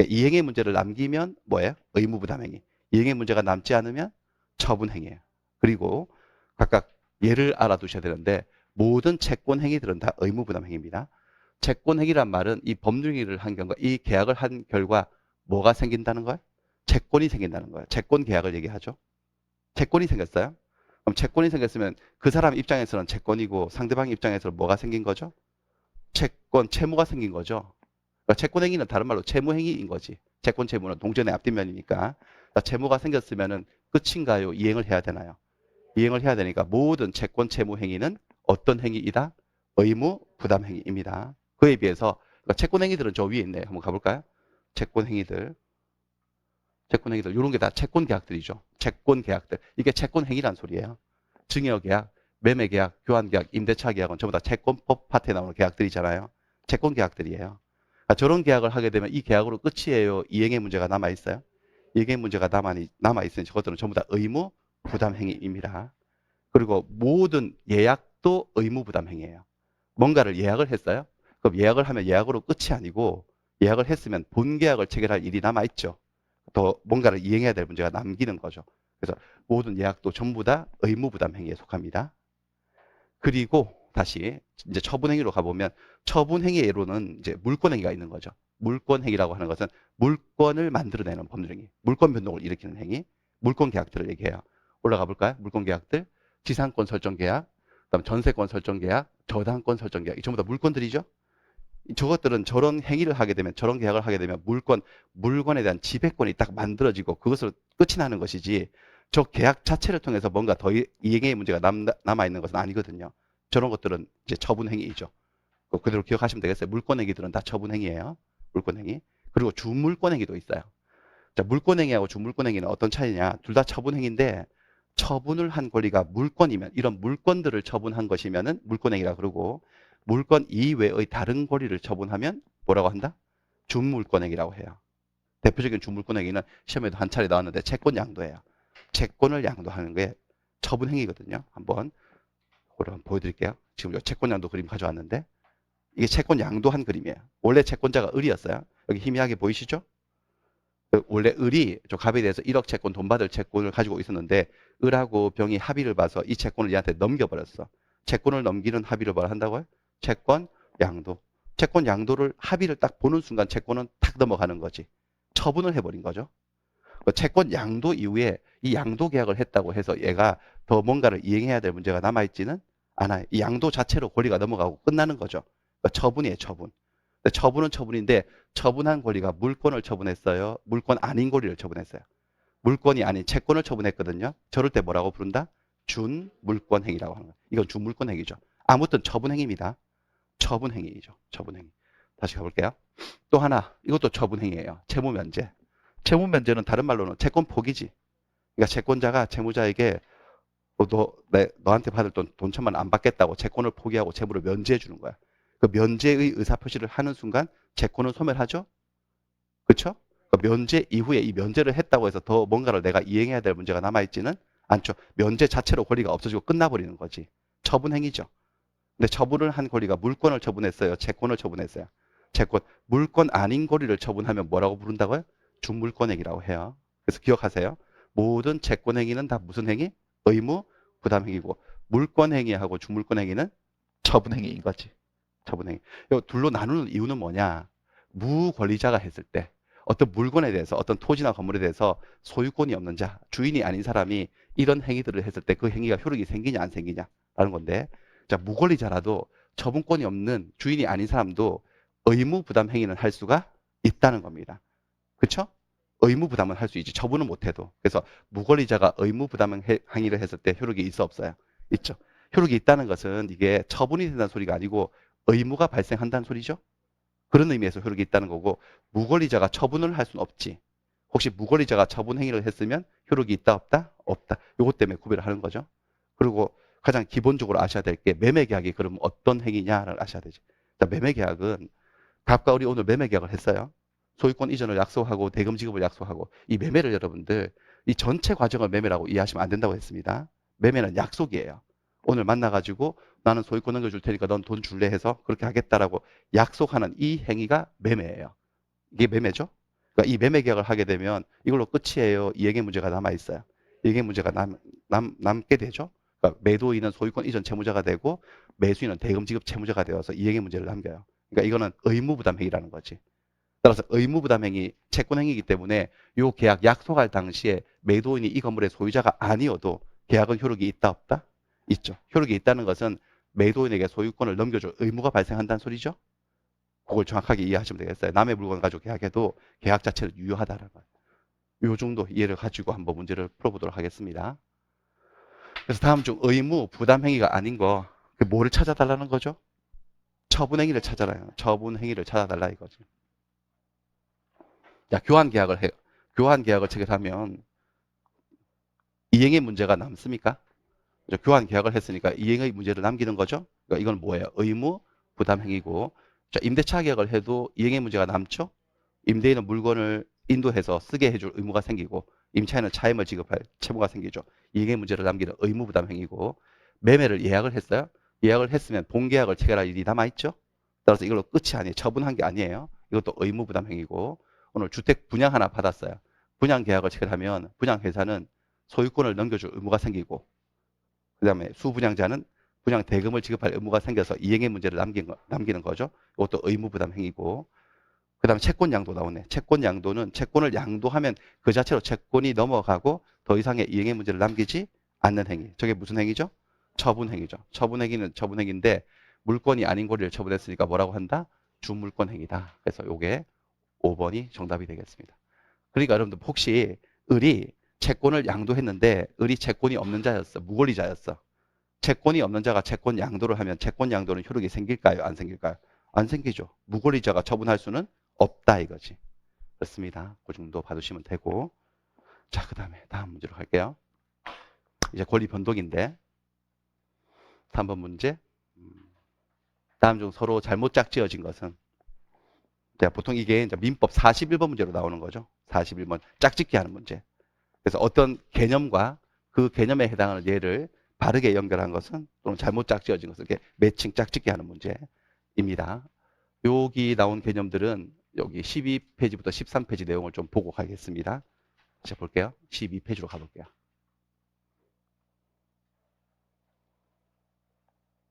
이행의 문제를 남기면 뭐예요? 의무부담행위. 이행의 문제가 남지 않으면 처분행위예요. 그리고 각각 예를 알아두셔야 되는데 모든 채권행위들은 다 의무부담행위입니다. 채권행위란 말은 이 법률행위를 한 경우, 이 계약을 한 결과 뭐가 생긴다는 거예요? 채권이 생긴다는 거예요. 채권 계약을 얘기하죠. 채권이 생겼어요. 그럼 채권이 생겼으면 그 사람 입장에서는 채권이고 상대방 입장에서는 뭐가 생긴 거죠? 채권, 채무가 생긴 거죠. 그러니까 채권행위는 다른 말로 채무행위인 거지. 채권 채무는 동전의 앞뒷면이니까. 그러니까 채무가 생겼으면은 끝인가요? 이행을 해야 되나요? 이행을 해야 되니까 모든 채권 채무 행위는 어떤 행위이다? 의무 부담 행위입니다. 그에 비해서 그러니까 채권 행위들은 저 위에 있네요. 한번 가볼까요? 채권 행위들. 채권 행위들 이런 게 다 채권 계약들이죠. 채권 계약들. 이게 채권 행위란 소리예요. 증여 계약, 매매 계약, 교환 계약, 임대차 계약은 전부 다 채권법 파트에 나오는 계약들이잖아요. 채권 계약들이에요. 그러니까 저런 계약을 하게 되면 이 계약으로 끝이에요. 이행의 문제가 남아 있어요. 이행의 문제가 남아 있으니 저것들은 전부 다 의무 부담 행위입니다. 그리고 모든 예약도 의무 부담 행위예요. 뭔가를 예약을 했어요. 그럼 예약을 하면 예약으로 끝이 아니고 예약을 했으면 본 계약을 체결할 일이 남아 있죠. 더 뭔가를 이행해야 될 문제가 남기는 거죠. 그래서 모든 예약도 전부 다 의무 부담 행위에 속합니다. 그리고 다시 이제 처분 행위로 가보면 처분 행위의 예로는 이제 물권 행위가 있는 거죠. 물권 행위라고 하는 것은 물권을 만들어내는 법률 행위, 물권 변동을 일으키는 행위, 물권 계약들을 얘기해요. 올라가 볼까요? 물권 계약들, 지상권 설정 계약, 그다음 전세권 설정 계약, 저당권 설정 계약, 이 전부 다 물권들이죠. 저것들은 저런 행위를 하게 되면 저런 계약을 하게 되면 물건에 대한 지배권이 딱 만들어지고 그것으로 끝이 나는 것이지 저 계약 자체를 통해서 뭔가 더 이행의 문제가 남아 있는 것은 아니거든요. 저런 것들은 이제 처분 행위이죠. 그대로 기억하시면 되겠어요. 물권 행위들은 다 처분 행위예요. 물권 행위. 그리고 주물권 행위도 있어요. 자, 물권 행위하고 주물권 행위는 어떤 차이냐? 둘 다 처분 행위인데 처분을 한 권리가 물권이면 이런 물권들을 처분한 것이면은 물권 행위라 그러고 물권 이외의 다른 권리를 처분하면 뭐라고 한다? 준물권 행위라고 해요. 대표적인 준물권 행위는 시험에도 한 차례 나왔는데 채권 양도예요. 채권을 양도하는 게 처분 행위거든요. 한번 보여드릴게요. 지금 채권 양도 그림 가져왔는데 이게 채권 양도한 그림이에요. 원래 채권자가 을이었어요. 여기 희미하게 보이시죠? 원래 을이 저 갑에 대해서 1억 채권 돈 받을 채권을 가지고 있었는데 을하고 병이 합의를 봐서 이 채권을 얘한테 넘겨버렸어. 채권을 넘기는 합의를 뭘 한다고요? 채권 양도. 채권 양도를 합의를 딱 보는 순간 채권은 탁 넘어가는 거지. 처분을 해버린 거죠. 그 채권 양도 이후에 이 양도 계약을 했다고 해서 얘가 더 뭔가를 이행해야 될 문제가 남아있지는 않아요. 이 양도 자체로 권리가 넘어가고 끝나는 거죠. 그러니까 처분이에요, 처분. 처분은 처분인데 처분한 권리가 물권을 처분했어요. 물권 아닌 권리를 처분했어요. 물권이 아닌 채권을 처분했거든요. 저럴 때 뭐라고 부른다? 준물권 행위라고 하는 거예요. 이건 준물권 행위죠. 아무튼 처분 행위입니다. 처분 행위이죠. 처분 행위. 다시 가볼게요. 또 하나, 이것도 처분 행위예요. 채무 면제. 채무 면제는 다른 말로는 채권 포기지. 그러니까 채권자가 채무자에게 너한테 받을 돈 1,000만 원 안 받겠다고 채권을 포기하고 채무를 면제해 주는 거야. 그 면제의 의사표시를 하는 순간 채권은 소멸하죠? 그렇죠? 그 면제 이후에 이 면제를 했다고 해서 더 뭔가를 내가 이행해야 될 문제가 남아있지는 않죠. 면제 자체로 권리가 없어지고 끝나버리는 거지. 처분 행위죠. 근데 처분을 한 권리가 물권을 처분했어요? 채권을 처분했어요? 채권. 물권 아닌 권리를 처분하면 뭐라고 부른다고요? 준물권 행위라고 해요. 그래서 기억하세요. 모든 채권 행위는 다 무슨 행위? 의무 부담 행위고 물권 행위하고 준물권 행위는 처분 행위인 거지. 처분 행위. 이 둘로 나누는 이유는 뭐냐? 무권리자가 했을 때 어떤 물건에 대해서 어떤 토지나 건물에 대해서 소유권이 없는 자, 주인이 아닌 사람이 이런 행위들을 했을 때 그 행위가 효력이 생기냐 안 생기냐라는 건데 자, 무권리자라도 처분권이 없는 주인이 아닌 사람도 의무 부담 행위는 할 수가 있다는 겁니다. 그렇죠? 의무 부담은 할 수 있지. 처분은 못해도. 그래서 무권리자가 의무 부담 행위를 했을 때 효력이 있어 없어요? 있죠. 효력이 있다는 것은 이게 처분이 된다는 소리가 아니고 의무가 발생한다는 소리죠. 그런 의미에서 효력이 있다는 거고 무권리자가 처분을 할 수는 없지. 혹시 무권리자가 처분 행위를 했으면 효력이 있다 없다? 없다. 요것 때문에 구별을 하는 거죠. 그리고 가장 기본적으로 아셔야 될 게 매매계약이 그럼 어떤 행위냐를 아셔야 되죠. 자, 매매계약은 갑과 을이 오늘 매매계약을 했어요. 소유권 이전을 약속하고 대금 지급을 약속하고 이 매매를 여러분들 이 전체 과정을 매매라고 이해하시면 안 된다고 했습니다. 매매는 약속이에요. 오늘 만나가지고 나는 소유권 넘겨줄 테니까 넌 돈 줄래 해서 그렇게 하겠다라고 약속하는 이 행위가 매매예요. 이게 매매죠. 그러니까 이 매매 계약을 하게 되면 이걸로 끝이에요. 이행의 문제가 남아 있어요. 이행의 문제가 남게 되죠. 그러니까 매도인은 소유권 이전 채무자가 되고 매수인은 대금 지급 채무자가 되어서 이행의 문제를 남겨요. 그러니까 이거는 의무부담 행위라는 거지. 따라서 의무부담 행위, 채권 행위이기 때문에 이 계약 약속할 당시에 매도인이 이 건물의 소유자가 아니어도 계약은 효력이 있다 없다? 있죠. 효력이 있다는 것은 매도인에게 소유권을 넘겨줄 의무가 발생한다는 소리죠. 그걸 정확하게 이해하시면 되겠어요. 남의 물건 가지고 계약해도 계약 자체는 유효하다는 거예요. 이 정도 이해를 가지고 한번 문제를 풀어보도록 하겠습니다. 그래서 다음 중 의무, 부담 행위가 아닌 거, 뭐를 찾아달라는 거죠? 처분 행위를 찾아라요. 처분 행위를 찾아달라 이거죠. 자, 교환 계약을 해요. 교환 계약을 체결하면 이행의 문제가 남습니까? 교환 계약을 했으니까 이행의 문제를 남기는 거죠. 그러니까 이건 뭐예요? 의무, 부담 행위고. 자, 임대차 계약을 해도 이행의 문제가 남죠. 임대인은 물건을 인도해서 쓰게 해줄 의무가 생기고 임차인은 차임을 지급할 채무가 생기죠. 이행의 문제를 남기는 의무 부담 행위고 매매를 예약을 했어요. 예약을 했으면 본계약을 체결할 일이 남아있죠. 따라서 이걸로 끝이 아니에요. 처분한 게 아니에요. 이것도 의무 부담 행위고 오늘 주택 분양 하나 받았어요. 분양 계약을 체결하면 분양회사는 소유권을 넘겨줄 의무가 생기고 그 다음에 수분양자는 분양 대금을 지급할 의무가 생겨서 이행의 문제를 남기는 거죠. 이것도 의무 부담 행위고 그 다음에 채권 양도 나오네. 채권 양도는 채권을 양도하면 그 자체로 채권이 넘어가고 더 이상의 이행의 문제를 남기지 않는 행위. 저게 무슨 행위죠? 처분 행위죠. 처분 행위는 처분 행위인데 물건이 아닌 권리를 처분했으니까 뭐라고 한다? 주물권 행위다. 그래서 요게 5번이 정답이 되겠습니다. 그러니까 여러분들 혹시 을이 채권을 양도했는데 을이 채권이 없는 자였어. 무권리자였어. 채권이 없는 자가 채권 양도를 하면 채권 양도는 효력이 생길까요? 안 생길까요? 안 생기죠. 무권리자가 처분할 수는 없다 이거지. 그렇습니다. 그 정도 봐두시면 되고. 자, 그 다음에 다음 문제로 갈게요. 이제 권리 변동인데 3번 문제. 다음 중 서로 잘못 짝지어진 것은 보통 이게 이제 민법 41번 문제로 나오는 거죠. 41번 짝짓기 하는 문제. 그래서 어떤 개념과 그 개념에 해당하는 예를 바르게 연결한 것은 또는 잘못 짝지어진 것은 이렇게 매칭 짝짓기 하는 문제입니다. 여기 나온 개념들은 여기 12페이지부터 13페이지 내용을 좀 보고 가겠습니다. 자, 볼게요. 12페이지로 가볼게요.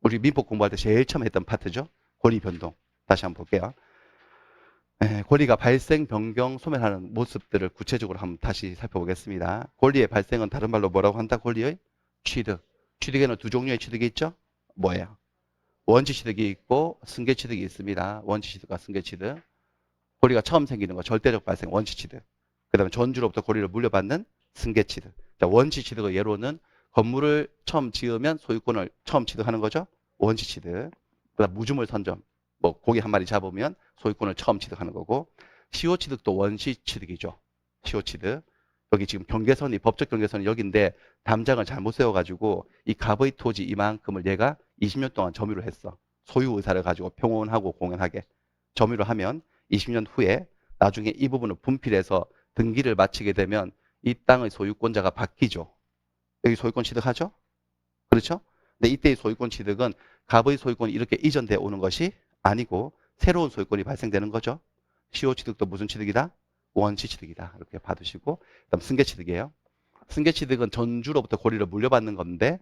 우리 민법 공부할 때 제일 처음 했던 파트죠. 권리 변동. 다시 한번 볼게요. 권리가 발생, 변경, 소멸하는 모습들을 구체적으로 한번 다시 살펴보겠습니다. 권리의 발생은 다른 말로 뭐라고 한다? 권리의 취득. 취득에는 두 종류의 취득이 있죠? 뭐예요? 원시 취득이 있고 승계 취득이 있습니다. 원시 취득과 승계 취득. 권리가 처음 생기는 거 절대적 발생 원시 취득. 그 다음에 전주로부터 권리를 물려받는 승계 취득. 자, 원시 취득의 예로는 건물을 처음 지으면 소유권을 처음 취득하는 거죠. 원시 취득. 그다음 무주물 선점. 뭐 고기 한 마리 잡으면 소유권을 처음 취득하는 거고 시효 취득도 원시 취득이죠. 시효 취득. 여기 지금 경계선이 법적 경계선이 여기인데 담장을 잘못 세워가지고 이 갑의 토지 이만큼을 얘가 20년 동안 점유를 했어. 소유 의사를 가지고 평온하고 공연하게 점유를 하면 20년 후에 나중에 이 부분을 분필해서 등기를 마치게 되면 이 땅의 소유권자가 바뀌죠. 여기 소유권 취득하죠? 그렇죠? 근데 이때의 소유권 취득은 갑의 소유권이 이렇게 이전돼 오는 것이 아니고 새로운 소유권이 발생되는 거죠. 시효 취득도 무슨 취득이다? 원시 취득이다. 이렇게 받으시고 그다음 승계 취득이에요. 승계 취득은 전주로부터 권리를 물려받는 건데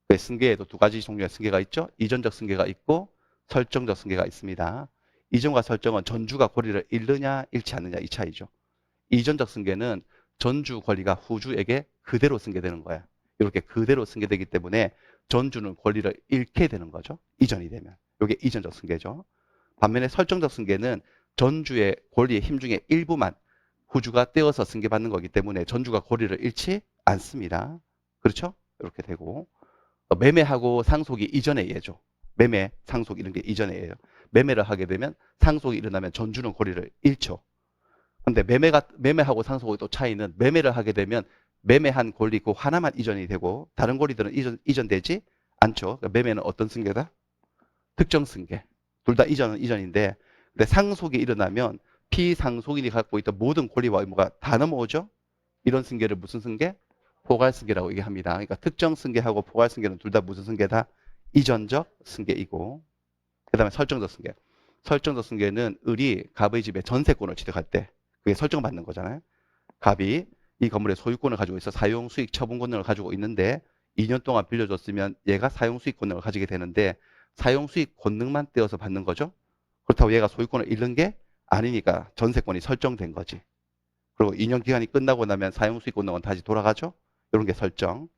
그 승계에도 두 가지 종류의 승계가 있죠. 이전적 승계가 있고 설정적 승계가 있습니다. 이전과 설정은 전주가 권리를 잃느냐 잃지 않느냐 이 차이죠. 이전적 승계는 전주 권리가 후주에게 그대로 승계되는 거야. 이렇게 그대로 승계되기 때문에 전주는 권리를 잃게 되는 거죠. 이전이 되면. 이게 이전적 승계죠. 반면에 설정적 승계는 전주의 권리의 힘 중에 일부만 후주가 떼어서 승계받는 거기 때문에 전주가 고리를 잃지 않습니다. 그렇죠? 이렇게 되고 매매하고 상속이 이전의 예죠. 매매, 상속 이런 게 이전의 예예요. 매매를 하게 되면 상속이 일어나면 전주는 고리를 잃죠. 근데 매매하고 상속의 또 차이는 매매를 하게 되면 매매한 권리 그 하나만 이전이 되고 다른 권리들은 이전되지 않죠. 그러니까 매매는 어떤 승계다? 특정 승계. 둘 다 이전은 이전인데 근데 상속이 일어나면 피상속인이 갖고 있던 모든 권리와 의무가 다 넘어오죠. 이런 승계를 무슨 승계? 포괄승계라고 얘기합니다. 그러니까 특정 승계하고 포괄승계는 둘 다 무슨 승계다? 이전적 승계이고 그 다음에 설정적 승계. 설정적 승계는 을이 갑의 집에 전세권을 취득할 때 그게 설정받는 거잖아요. 갑이 이 건물의 소유권을 가지고 있어 사용수익 처분 권능을 가지고 있는데 2년 동안 빌려줬으면 얘가 사용수익 권능을 가지게 되는데 사용수익 권능만 떼어서 받는 거죠. 그렇다고 얘가 소유권을 잃는 게 아니니까 전세권이 설정된 거지. 그리고 2년 기간이 끝나고 나면 사용수익 권능은 다시 돌아가죠. 이런 게 설정.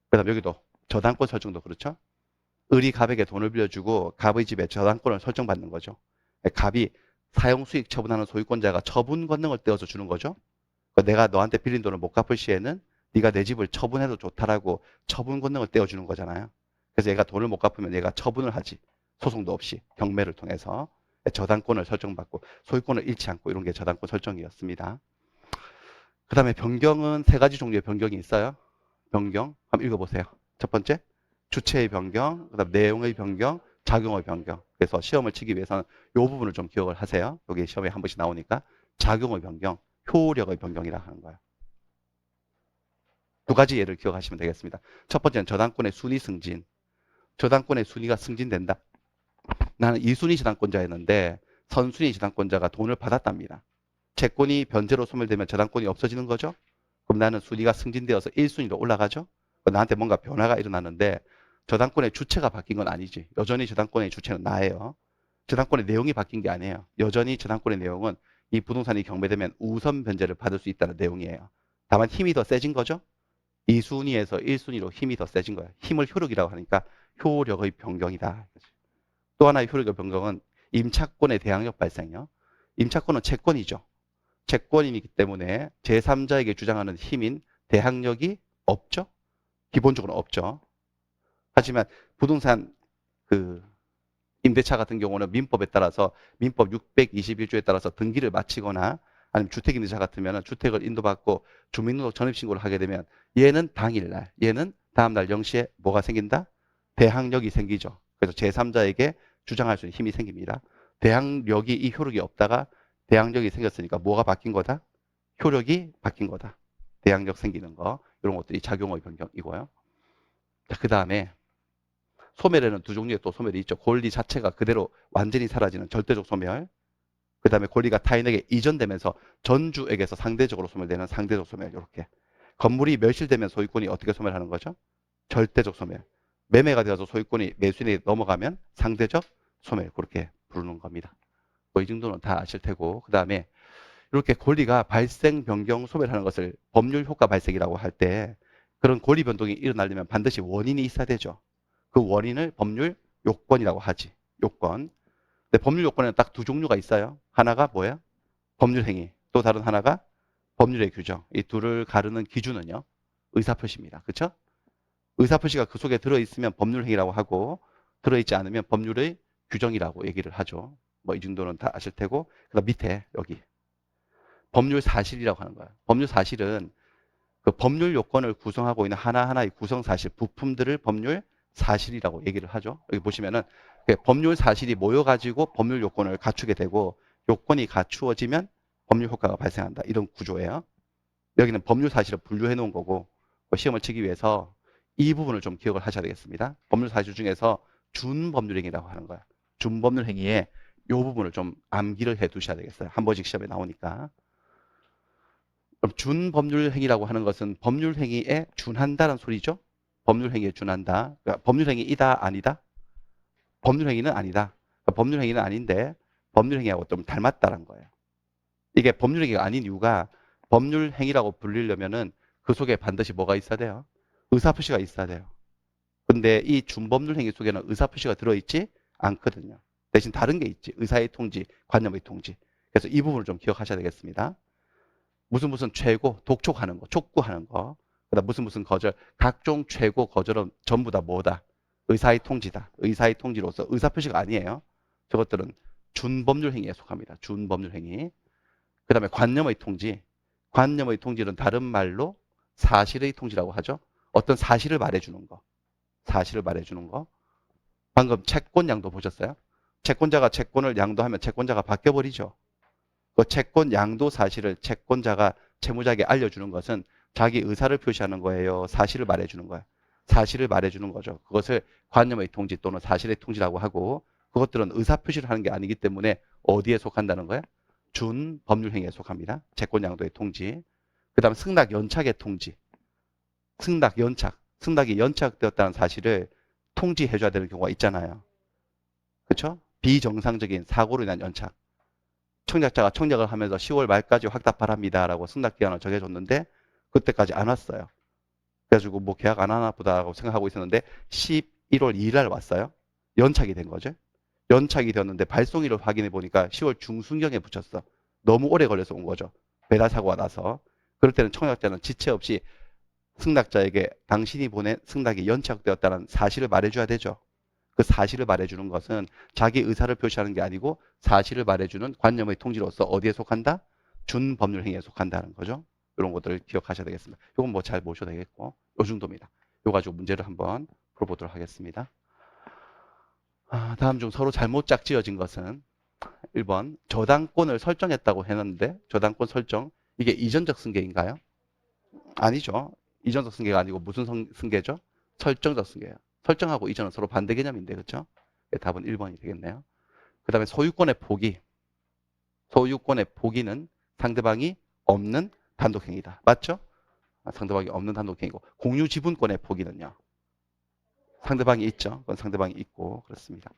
그 다음 여기도 저당권 설정도 그렇죠. 을이 갑에게 돈을 빌려주고 갑의 집에 저당권을 설정받는 거죠. 갑이 사용수익 처분하는 소유권자가 처분 권능을 떼어서 주는 거죠. 내가 너한테 빌린 돈을 못 갚을 시에는 네가 내 집을 처분해도 좋다라고 처분 권능을 떼어주는 거잖아요. 그래서 얘가 돈을 못 갚으면 얘가 처분을 하지. 소송도 없이 경매를 통해서 저당권을 설정받고 소유권을 잃지 않고 이런 게 저당권 설정이었습니다. 그 다음에 변경은 세 가지 종류의 변경이 있어요. 변경 한번 읽어보세요. 첫 번째 주체의 변경, 그 다음 내용의 변경, 작용의 변경. 그래서 시험을 치기 위해서는 이 부분을 좀 기억을 하세요. 여기 시험에 한 번씩 나오니까 작용의 변경, 효력의 변경이라 하는 거예요. 두 가지 예를 기억하시면 되겠습니다. 첫 번째는 저당권의 순위 승진. 저당권의 순위가 승진된다. 나는 2순위 저당권자였는데 선순위 저당권자가 돈을 받았답니다. 채권이 변제로 소멸되면 저당권이 없어지는 거죠. 그럼 나는 순위가 승진되어서 1순위로 올라가죠. 나한테 뭔가 변화가 일어나는데 저당권의 주체가 바뀐 건 아니지. 여전히 저당권의 주체는 나예요. 저당권의 내용이 바뀐 게 아니에요. 여전히 저당권의 내용은 이 부동산이 경매되면 우선 변제를 받을 수 있다는 내용이에요. 다만 힘이 더 세진 거죠. 2순위에서 1순위로 힘이 더 세진 거예요. 힘을 효력이라고 하니까 효력의 변경이다. 또 하나의 효력의 변경은 임차권의 대항력 발생이요. 임차권은 채권이죠. 채권이기 때문에 제3자에게 주장하는 힘인 대항력이 없죠. 기본적으로 없죠. 하지만 부동산 그 임대차 같은 경우는 민법에 따라서 민법 621조에 따라서 등기를 마치거나 아니면 주택임대차 같으면 주택을 인도받고 주민등록 전입신고를 하게 되면 얘는 당일날, 얘는 다음날 0시에 뭐가 생긴다? 대항력이 생기죠. 그래서 제3자에게 주장할 수 있는 힘이 생깁니다. 대항력이 이 효력이 없다가 대항력이 생겼으니까 뭐가 바뀐 거다? 효력이 바뀐 거다. 대항력 생기는 거. 이런 것들이 작용의 변경이고요. 그 다음에 소멸에는 두 종류의 또 소멸이 있죠. 권리 자체가 그대로 완전히 사라지는 절대적 소멸. 그 다음에 권리가 타인에게 이전되면서 전주에게서 상대적으로 소멸되는 상대적 소멸. 이렇게. 건물이 멸실되면 소유권이 어떻게 소멸하는 거죠? 절대적 소멸. 매매가 되어서 소유권이 매수인에게 넘어가면 상대적 소멸. 그렇게 부르는 겁니다. 뭐 이 정도는 다 아실 테고. 그 다음에 이렇게 권리가 발생, 변경, 소멸하는 것을 법률 효과 발생이라고 할 때 그런 권리 변동이 일어나려면 반드시 원인이 있어야 되죠. 그 원인을 법률 요건이라고 하지. 요건. 근데 법률 요건에는 딱 두 종류가 있어요. 하나가 뭐야? 법률 행위. 또 다른 하나가 법률의 규정. 이 둘을 가르는 기준은요. 의사표시입니다. 그렇죠? 의사표시가 그 속에 들어있으면 법률 행위라고 하고 들어있지 않으면 법률의 규정이라고 얘기를 하죠. 뭐 이 정도는 다 아실 테고 그다음 밑에 여기 법률 사실이라고 하는 거야. 법률 사실은 그 법률 요건을 구성하고 있는 하나하나의 구성 사실, 부품들을 법률 사실이라고 얘기를 하죠. 여기 보시면은 법률 사실이 모여가지고 법률 요건을 갖추게 되고 요건이 갖추어지면 법률 효과가 발생한다. 이런 구조예요. 여기는 법률 사실을 분류해 놓은 거고 시험을 치기 위해서 이 부분을 좀 기억을 하셔야 되겠습니다. 법률 사실 중에서 준법률 행위라고 하는 거야. 준법률 행위에 이 부분을 좀 암기를 해 두셔야 되겠어요. 한 번씩 시험에 나오니까. 그럼 준법률 행위라고 하는 것은 법률 행위에 준한다는 소리죠. 법률 행위에 준한다. 그러니까 법률 행위이다 아니다? 법률 행위는 아니다. 그러니까 법률 행위는 아닌데 법률 행위하고 좀 닮았다는 거예요. 이게 법률 행위가 아닌 이유가 법률 행위라고 불리려면은 그 속에 반드시 뭐가 있어야 돼요? 의사표시가 있어야 돼요. 근데 이 준법률 행위 속에는 의사표시가 들어있지 않거든요. 대신 다른 게 있지. 의사의 통지, 관념의 통지. 그래서 이 부분을 좀 기억하셔야 되겠습니다. 무슨 최고, 독촉하는 거, 촉구하는 거. 그다음 무슨 거절, 각종 최고 거절은 전부 다 뭐다? 의사의 통지다. 의사의 통지로서 의사표시가 아니에요. 저것들은 준법률 행위에 속합니다. 준법률 행위. 그다음에 관념의 통지. 관념의 통지는 다른 말로 사실의 통지라고 하죠. 어떤 사실을 말해주는 거. 사실을 말해주는 거. 방금 채권 양도 보셨어요? 채권자가 채권을 양도하면 채권자가 바뀌어버리죠. 그 채권 양도 사실을 채권자가 채무자에게 알려주는 것은 자기 의사를 표시하는 거예요. 사실을 말해주는 거예요. 사실을 말해주는 거죠. 그것을 관념의 통지 또는 사실의 통지라고 하고 그것들은 의사 표시를 하는 게 아니기 때문에 어디에 속한다는 거예요? 준 법률 행위에 속합니다. 채권 양도의 통지. 그다음 승낙 연착의 통지. 승낙 연착. 승낙이 연착되었다는 사실을 통지해 줘야 되는 경우가 있잖아요. 그렇죠? 비정상적인 사고로 인한 연착. 청약자가 청약을 하면서 10월 말까지 확답 바랍니다라고 승낙기한을 정해줬는데 그때까지 안 왔어요. 그래가지고 뭐 계약 안 하나 보다라고 생각하고 있었는데 11월 2일 날 왔어요. 연착이 된 거죠. 연착이 되었는데 발송일을 확인해 보니까 10월 중순경에 붙였어. 너무 오래 걸려서 온 거죠. 배달 사고가 나서. 그럴 때는 청약자는 지체 없이 승낙자에게 당신이 보낸 승낙이 연착되었다는 사실을 말해줘야 되죠. 그 사실을 말해주는 것은 자기 의사를 표시하는 게 아니고 사실을 말해주는 관념의 통지로서 어디에 속한다? 준법률 행위에 속한다는 거죠. 이런 것들을 기억하셔야 되겠습니다. 이건 뭐 잘 모셔도 되겠고 요 정도입니다. 요 가지고 문제를 한번 풀어보도록 하겠습니다. 다음 중 서로 잘못 짝지어진 것은 1번 저당권을 설정했다고 했는데 저당권 설정 이게 이전적 승계인가요? 아니죠. 이전적 승계가 아니고 무슨 승계죠? 설정적 승계예요. 설정하고 이전은 서로 반대 개념인데 그렇죠? 답은 1번이 되겠네요. 그 다음에 소유권의 포기. 소유권의 포기는 상대방이 없는 단독행위다. 맞죠? 상대방이 없는 단독행위고 공유 지분권의 포기는요. 상대방이 있죠. 그건 상대방이 있고 그렇습니다.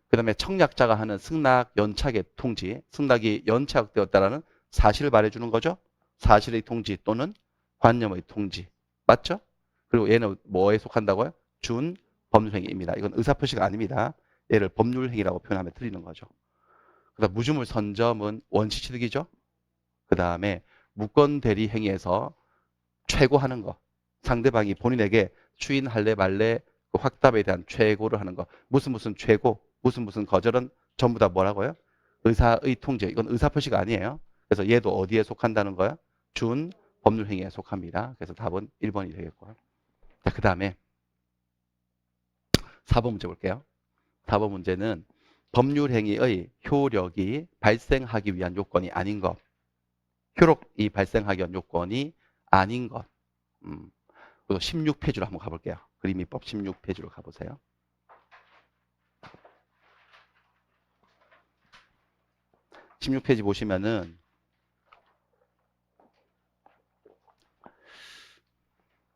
그 다음에 청약자가 하는 승낙 연착의 통지. 승낙이 연착되었다라는 사실을 말해주는 거죠. 사실의 통지 또는 관념의 통지. 맞죠? 그리고 얘는 뭐에 속한다고요? 준 법률행위입니다. 이건 의사표시가 아닙니다. 얘를 법률행위라고 표현하면 틀리는 거죠. 그 다음 무주물 선점은 원시취득이죠. 그 다음에 무권 대리 행위에서 최고하는 거. 상대방이 본인에게 추인할래 말래 그 확답에 대한 최고를 하는 거. 무슨 최고, 무슨 거절은 전부 다 뭐라고요? 의사의 통제. 이건 의사표시가 아니에요. 그래서 얘도 어디에 속한다는 거야? 준 법률행위에 속합니다. 그래서 답은 1번이 되겠고요. 자, 그 다음에 4번 문제 볼게요. 4번 문제는 법률행위의 효력이 발생하기 위한 요건이 아닌 것. 효력이 발생하기 위한 요건이 아닌 것. 그리고 16페이지로 한번 가볼게요. 그림이법 16페이지로 가보세요. (16페이지) 보시면은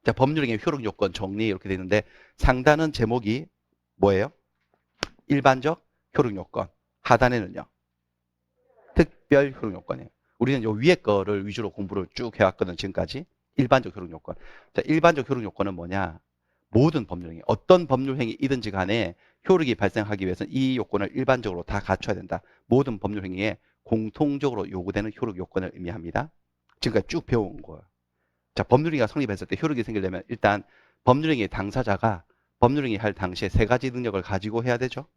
자, 법률행위 효력 요건 정리 이렇게 되어 있는데 상단은 제목이 뭐예요? 일반적 효력 요건. 하단에는요. 특별 효력 요건이에요. 우리는 요 위에 거를 위주로 공부를 쭉 해왔거든 지금까지. 일반적 효력 요건. 자, 일반적 효력 요건은 뭐냐? 모든 법률행위, 어떤 법률행위이든지 간에 효력이 발생하기 위해서는 이 요건을 일반적으로 다 갖춰야 된다. 모든 법률행위에 공통적으로 요구되는 효력 요건을 의미합니다. 지금까지 쭉 배워온 거예요. 자, 법률행위가 성립했을 때 효력이 생기려면 일단 법률행위 당사자가 법률행위 할 당시에 세 가지 능력을 가지고 해야 되죠.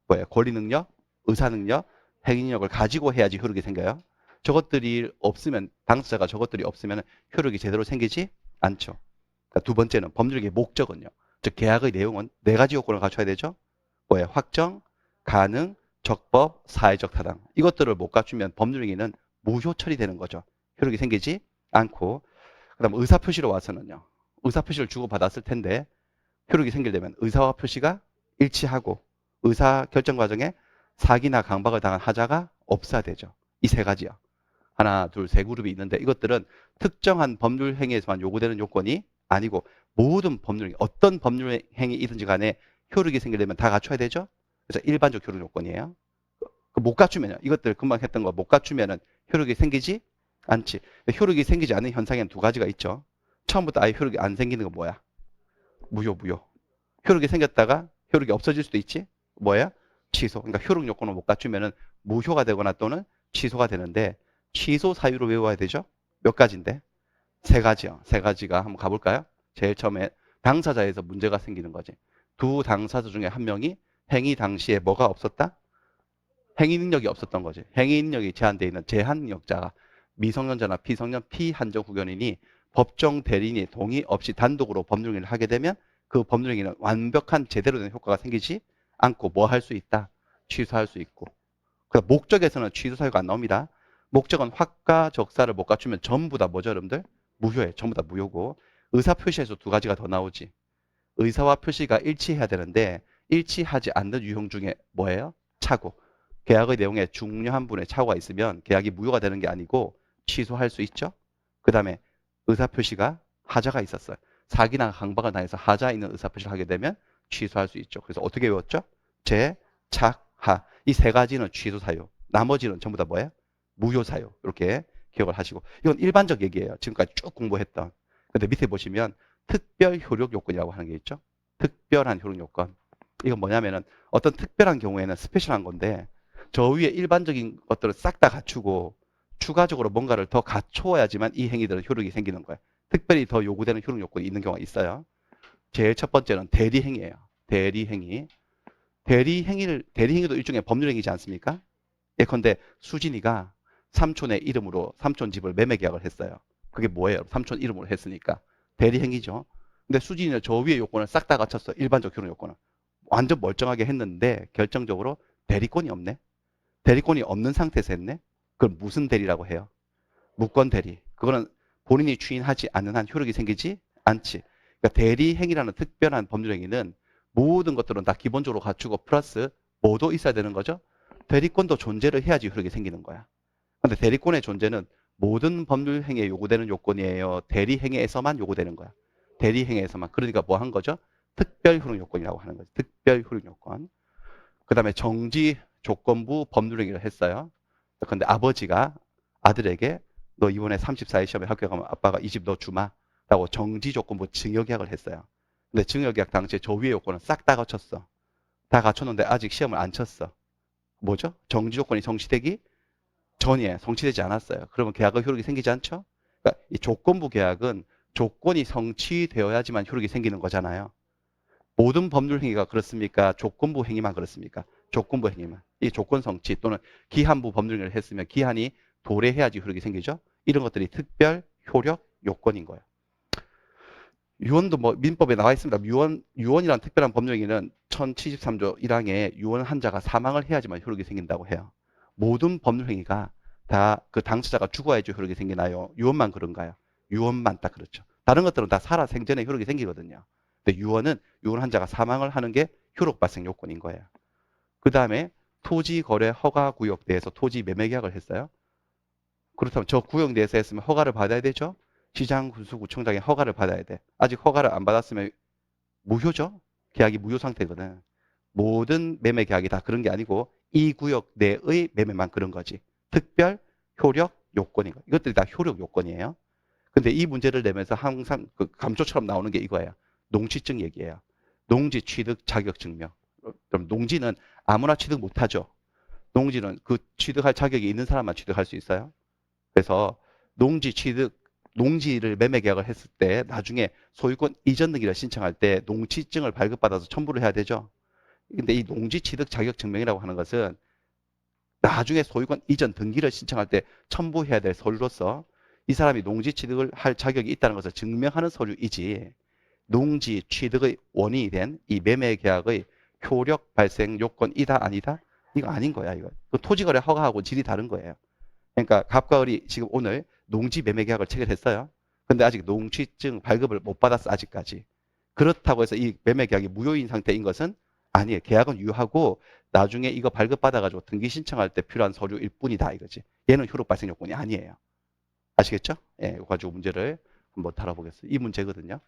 뭐예요? 권리 능력, 의사 능력, 행위 능력을 가지고 해야지 효력이 생겨요. 저것들이 없으면 당사자가 저것들이 없으면 효력이 제대로 생기지 않죠. 그러니까 두 번째는 법률행위의 목적은요. 즉 계약의 내용은 네 가지 요건을 갖춰야 되죠. 뭐예요? 확정, 가능, 적법, 사회적 타당. 이것들을 못 갖추면 법률행위는 무효 처리되는 거죠. 효력이 생기지 않고. 그다음 의사표시로 와서는요. 의사표시를 주고받았을 텐데 효력이 생기려면 의사와 표시가 일치하고 의사결정 과정에 사기나 강박을 당한 하자가 없어야 되죠. 이 세 가지요. 하나, 둘, 세 그룹이 있는데 이것들은 특정한 법률 행위에서만 요구되는 요건이 아니고 모든 법률 행위, 어떤 법률 행위이든지 간에 효력이 생기려면 다 갖춰야 되죠. 그래서 일반적 효력 요건이에요. 못 갖추면요. 이것들 금방 했던 거 못 갖추면은 효력이 생기지 않지. 효력이 생기지 않는 현상에는 두 가지가 있죠. 처음부터 아예 효력이 안 생기는 건 뭐야? 무효. 효력이 생겼다가 효력이 없어질 수도 있지. 뭐야? 취소. 그러니까 효력 요건을 못 갖추면은 무효가 되거나 또는 취소가 되는데 취소 사유를 외워야 되죠. 몇 가지인데? 세 가지요. 세 가지가 한번 가볼까요? 제일 처음에 당사자에서 문제가 생기는 거지. 두 당사자 중에 한 명이 행위 당시에 뭐가 없었다? 행위 능력이 없었던 거지. 행위 능력이 제한되어 있는 제한 능력자가 미성년자나 피성년 피한정 후견인이 법정 대리인의 동의 없이 단독으로 법률행위를 하게 되면 그 법률행위는 완벽한 제대로 된 효과가 생기지 않고 뭐 할 수 있다? 취소할 수 있고. 그 목적에서는 취소 사유가 안 나옵니다. 목적은 확과 적사를 못 갖추면 전부 다 뭐죠, 여러분들? 무효예요. 전부 다 무효고. 의사 표시에서 두 가지가 더 나오지. 의사와 표시가 일치해야 되는데 일치하지 않는 유형 중에 뭐예요? 착오. 계약의 내용에 중요한 부분에 착오가 있으면 계약이 무효가 되는 게 아니고 취소할 수 있죠. 그 다음에 의사 표시가 하자가 있었어요. 사기나 강박을 당해서 하자 있는 의사 표시를 하게 되면 취소할 수 있죠. 그래서 어떻게 외웠죠? 제, 착, 하. 이 세 가지는 취소 사유. 나머지는 전부 다 뭐예요? 무효 사유. 이렇게 기억을 하시고. 이건 일반적 얘기예요. 지금까지 쭉 공부했던. 근데 밑에 보시면 특별 효력 요건이라고 하는 게 있죠. 특별한 효력 요건. 이건 뭐냐면은 어떤 특별한 경우에는 스페셜한 건데 저 위에 일반적인 것들을 싹 다 갖추고 추가적으로 뭔가를 더 갖추어야지만 이 행위들은 효력이 생기는 거예요. 특별히 더 요구되는 효력 요건이 있는 경우가 있어요. 제일 첫 번째는 대리행위예요. 대리행위. 대리행위도 일종의 법률행위지 않습니까? 예컨대 수진이가 삼촌의 이름으로 삼촌 집을 매매 계약을 했어요. 그게 뭐예요? 삼촌 이름으로 했으니까 대리행위죠. 근데 수진이는 저 위에 요건을 싹 다 갖췄어. 일반적 효력 요건을. 완전 멀쩡하게 했는데 결정적으로 대리권이 없네. 대리권이 없는 상태에서 했네. 그걸 무슨 대리라고 해요? 무권 대리. 그거는 본인이 추인하지 않는 한 효력이 생기지 않지. 그러니까 대리행위라는 특별한 법률행위는 모든 것들은 다 기본적으로 갖추고 플러스 뭐도 있어야 되는 거죠? 대리권도 존재를 해야지 효력이 생기는 거야. 근데 대리권의 존재는 모든 법률행위에 요구되는 요건이에요. 대리행위에서만 요구되는 거야. 대리행위에서만. 그러니까 뭐 한 거죠? 특별효력 요건이라고 하는 거죠. 특별효력 요건. 그 다음에 정지 조건부 법률행위를 했어요. 근데 아버지가 아들에게 너 이번에 34일 시험에 합격하면 아빠가 이 집 너 주마 라고 정지 조건부 증여계약을 했어요. 근데 증여계약 당시에 저 위에 요건은 싹 다 갖췄어. 다 갖췄는데 아직 시험을 안 쳤어. 뭐죠? 정지 조건이 성취되기 전이에요. 성취되지 않았어요. 그러면 계약의 효력이 생기지 않죠? 그러니까 이 조건부 계약은 조건이 성취되어야지만 효력이 생기는 거잖아요. 모든 법률 행위가 그렇습니까? 조건부 행위만 그렇습니까? 조건부 행위만. 이 조건 성취 또는 기한부 법률 행위를 했으면 기한이 도래해야지 효력이 생기죠. 이런 것들이 특별 효력 요건인 거예요. 유언도 뭐 민법에 나와 있습니다. 유언이란 특별한 법률 행위는 1073조 1항에 유언 한 자가 사망을 해야지만 효력이 생긴다고 해요. 모든 법률 행위가 다 그 당사자가 죽어야지 효력이 생기나요? 유언만 그런가요? 유언만 딱 그렇죠. 다른 것들은 다 살아 생전에 효력이 생기거든요. 근데 유언은 유언 한 자가 사망을 하는 게 효력 발생 요건인 거예요. 그 다음에 토지 거래 허가 구역 내에서 토지 매매 계약을 했어요. 그렇다면 저 구역 내에서 했으면 허가를 받아야 되죠. 시장 군수구청장의 허가를 받아야 돼. 아직 허가를 안 받았으면 무효죠. 계약이 무효 상태거든. 모든 매매 계약이 다 그런 게 아니고 이 구역 내의 매매만 그런 거지. 특별 효력 요건인 거. 이것들이 다 효력 요건이에요. 근데 이 문제를 내면서 항상 그 감초처럼 나오는 게 이거예요. 농취증 얘기예요. 농지 취득 자격 증명. 그럼 농지는 아무나 취득 못하죠. 농지는 그 취득할 자격이 있는 사람만 취득할 수 있어요. 그래서 농지 취득, 농지를 매매 계약을 했을 때 나중에 소유권 이전 등기를 신청할 때 농취증을 발급받아서 첨부를 해야 되죠. 근데 이 농지 취득 자격 증명이라고 하는 것은 나중에 소유권 이전 등기를 신청할 때 첨부해야 될 서류로서 이 사람이 농지 취득을 할 자격이 있다는 것을 증명하는 서류이지 농지 취득의 원인이 된 이 매매 계약의 효력 발생 요건이다 아니다? 이거 아닌 거야 이거. 그 토지거래 허가하고 질이 다른 거예요. 그러니까 갑과 을이 지금 오늘 농지 매매 계약을 체결했어요. 근데 아직 농취증 발급을 못 받았어 아직까지. 그렇다고 해서 이 매매 계약이 무효인 상태인 것은 아니에요. 계약은 유효하고 나중에 이거 발급받아가지고 등기 신청할 때 필요한 서류일 뿐이다 이거지. 얘는 효력 발생 요건이 아니에요. 아시겠죠? 예, 이거 가지고 문제를 한번 다뤄보겠습니다. 이 문제거든요.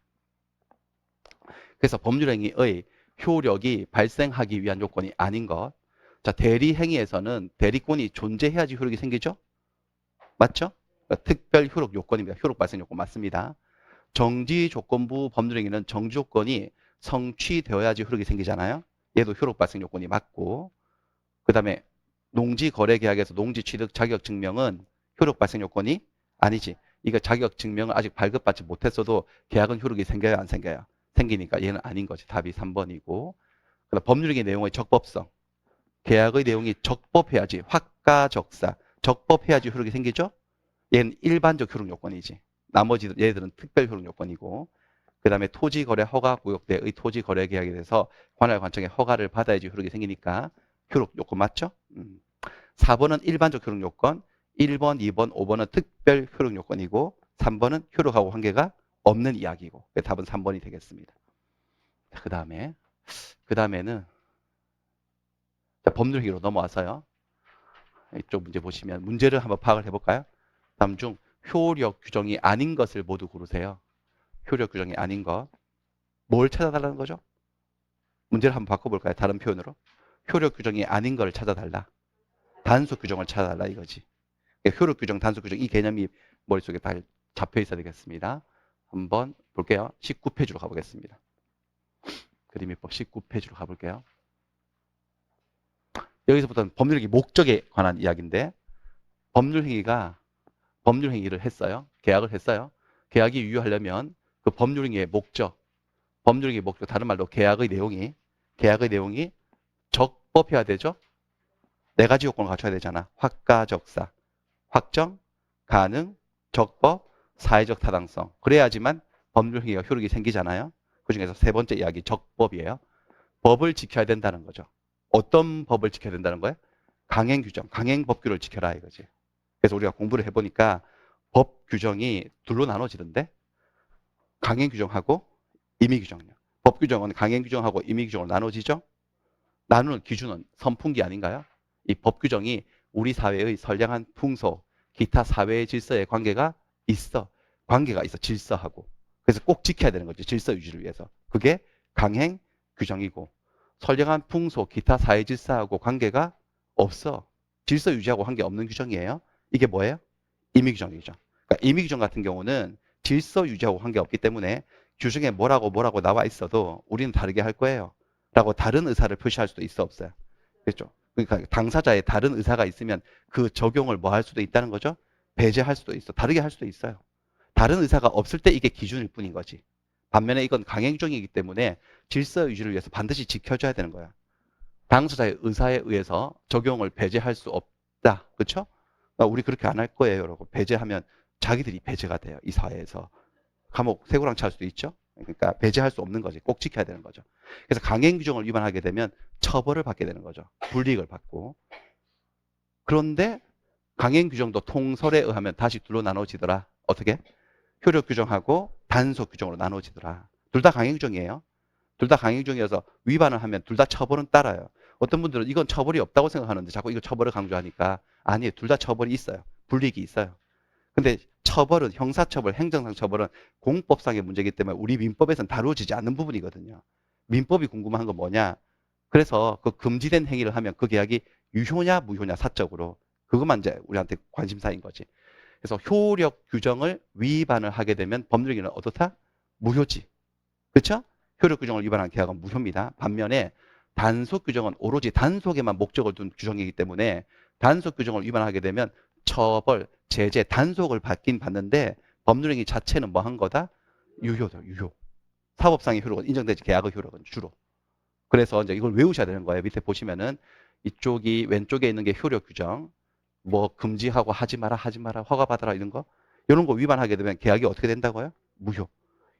그래서 법률행위의 효력이 발생하기 위한 요건이 아닌 것. 자, 대리행위에서는 대리권이 존재해야지 효력이 생기죠? 맞죠? 그러니까 특별 효력 요건입니다. 효력 발생 요건 맞습니다. 정지 조건부 법률행위는 정지 조건이 성취되어야지 효력이 생기잖아요. 얘도 효력 발생 요건이 맞고 그 다음에 농지 거래 계약에서 농지 취득 자격 증명은 효력 발생 요건이 아니지. 이거 자격 증명을 아직 발급받지 못했어도 계약은 효력이 생겨요, 안 생겨요? 생기니까 얘는 아닌 거지. 답이 3번이고. 그다음 법률행위 내용의 적법성. 계약의 내용이 적법해야지. 확가적사. 적법해야지 효력이 생기죠? 얘는 일반적 효력 요건이지. 나머지 얘들은 특별 효력 요건이고. 그 다음에 토지거래 허가구역대의 토지거래 계약에 대해서 관할관청의 허가를 받아야지 효력이 생기니까 효력 요건 맞죠? 4번은 일반적 효력 요건, 1번, 2번, 5번은 특별 효력 요건이고 3번은 효력하고 관계가 없는 이야기고 답은 3번이 되겠습니다. 그 다음에는 법률행위로 넘어와서요. 이쪽 문제 보시면 문제를 한번 파악을 해볼까요? 다음 중 효력 규정이 아닌 것을 모두 고르세요. 효력 규정이 아닌 것. 뭘 찾아달라는 거죠? 문제를 한번 바꿔볼까요? 다른 표현으로. 효력 규정이 아닌 걸 찾아달라. 단속 규정을 찾아달라 이거지. 효력 규정, 단속 규정 이 개념이 머릿속에 다 잡혀 있어야 되겠습니다. 한번 볼게요. 19페이지로 가보겠습니다. 그림입법 19페이지로 가볼게요. 여기서부터는 법률행위 목적에 관한 이야기인데 법률행위를 했어요. 계약을 했어요. 계약이 유효하려면 그 법률행위의 목적 다른 말로 계약의 내용이 적법해야 되죠. 4가지 요건을 갖춰야 되잖아. 확가적사, 확정, 가능, 적법, 사회적 타당성. 그래야지만 법률행위가 효력이 생기잖아요. 그중에서 3번째 이야기 적법이에요. 법을 지켜야 된다는 거죠. 어떤 법을 지켜야 된다는 거예요? 강행규정, 강행법규를 지켜라 이거지. 그래서 우리가 공부를 해보니까 법 규정이 둘로 나눠지던데 강행규정하고 임의규정이요. 법 규정은 강행규정하고 임의규정으로 나눠지죠. 나누는 기준은 선풍기 아닌가요? 이 법 규정이 우리 사회의 선량한 풍속, 기타 사회의 질서에 관계가 있어. 질서하고. 그래서 꼭 지켜야 되는 거죠. 질서 유지를 위해서. 그게 강행 규정이고 선량한 풍속, 기타 사회 질서하고 관계가 없어. 질서 유지하고 관계 없는 규정이에요. 이게 뭐예요? 임의규정이죠. 그러니까 임의규정 같은 경우는 질서 유지하고 관계없기 때문에 규정에 뭐라고 나와 있어도 우리는 다르게 할 거예요. 라고 다른 의사를 표시할 수도 있어 없어요. 그렇죠? 그러니까 당사자의 다른 의사가 있으면 그 적용을 뭐 할 수도 있다는 거죠? 배제할 수도 있어. 다르게 할 수도 있어요. 다른 의사가 없을 때 이게 기준일 뿐인 거지. 반면에 이건 강행정이기 때문에 질서 유지를 위해서 반드시 지켜줘야 되는 거야. 당사자의 의사에 의해서 적용을 배제할 수 없다. 그렇죠? 우리 그렇게 안 할 거예요. 라고 배제하면 자기들이 배제가 돼요. 이 사회에서. 감옥 세고랑 찰 수도 있죠. 그러니까 배제할 수 없는 거지. 꼭 지켜야 되는 거죠. 그래서 강행 규정을 위반하게 되면 처벌을 받게 되는 거죠. 불이익을 받고. 그런데 강행 규정도 통설에 의하면 다시 둘로 나눠지더라. 어떻게? 효력 규정하고 단속 규정으로 나눠지더라. 둘 다 강행 규정이에요. 둘 다 강행 규정이어서 위반을 하면 둘 다 처벌은 따라요. 어떤 분들은 이건 처벌이 없다고 생각하는데 자꾸 이거 처벌을 강조하니까 아니에요. 둘 다 처벌이 있어요. 불이익이 있어요. 근데 처벌은 형사처벌, 행정상 처벌은 공법상의 문제이기 때문에 우리 민법에서는 다루어지지 않는 부분이거든요. 민법이 궁금한 건 뭐냐? 그래서 그 금지된 행위를 하면 그 계약이 유효냐 무효냐 사적으로 그것만 이제 우리한테 관심사인 거지. 그래서 효력 규정을 위반을 하게 되면 법률행위는 어떻다? 무효지. 그렇죠? 효력 규정을 위반한 계약은 무효입니다. 반면에 단속 규정은 오로지 단속에만 목적을 둔 규정이기 때문에 단속 규정을 위반하게 되면 처벌, 제재, 단속을 받긴 받는데 법률행위 자체는 뭐 한 거다? 유효죠, 유효. 사법상의 효력은 인정되지 계약의 효력은 주로. 그래서 이제 이걸 외우셔야 되는 거예요. 밑에 보시면은 이쪽이 왼쪽에 있는 게 효력 규정, 뭐 금지하고 하지 마라, 허가 받아라 이런 거. 이런 거 위반하게 되면 계약이 어떻게 된다고요? 무효.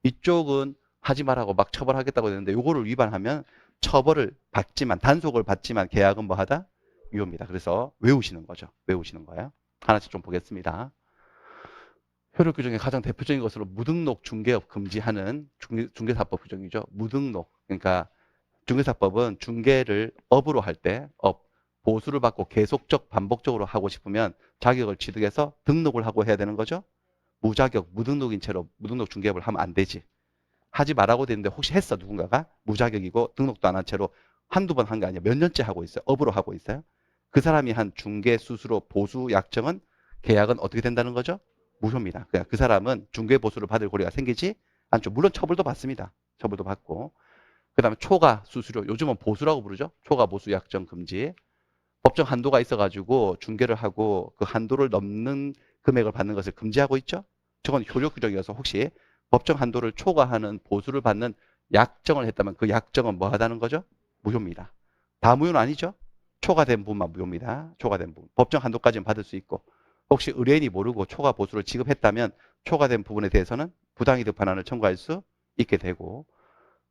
이쪽은 하지 말라고 막 처벌하겠다고 했는데 요거를 위반하면 처벌을 받지만 단속을 받지만 계약은 뭐 하다? 유효입니다. 그래서 외우시는 거죠. 외우시는 거예요. 하나씩 좀 보겠습니다. 효력 규정의 가장 대표적인 것으로 무등록 중개업 금지하는 중개사법 규정이죠. 무등록. 그러니까 중개사법은 중개를 업으로 할 때 보수를 받고 계속적 반복적으로 하고 싶으면 자격을 취득해서 등록을 하고 해야 되는 거죠. 무자격, 무등록인 채로 무등록 중개업을 하면 안 되지. 하지 말라고 되는데 혹시 했어 누군가가 무자격이고 등록도 안 한 채로 한두 번 한 게 아니라 몇 년째 하고 있어요. 업으로 하고 있어요. 그 사람이 한 중개 수수료 보수 약정은 계약은 어떻게 된다는 거죠? 무효입니다. 그냥 그 사람은 중개 보수를 받을 고려가 생기지 않죠. 물론 처벌도 받습니다. 처벌도 받고. 그 다음에 초과 수수료, 요즘은 보수라고 부르죠. 초과 보수 약정 금지. 법정 한도가 있어가지고 중개를 하고 그 한도를 넘는 금액을 받는 것을 금지하고 있죠. 저건 효력 규정이어서 혹시 법정 한도를 초과하는 보수를 받는 약정을 했다면 그 약정은 뭐 하다는 거죠? 무효입니다. 다 무효는 아니죠? 초과된 부분만 무효입니다. 초과된 부분. 법정 한도까지는 받을 수 있고 혹시 의뢰인이 모르고 초과 보수를 지급했다면 초과된 부분에 대해서는 부당이득 반환을 청구할 수 있게 되고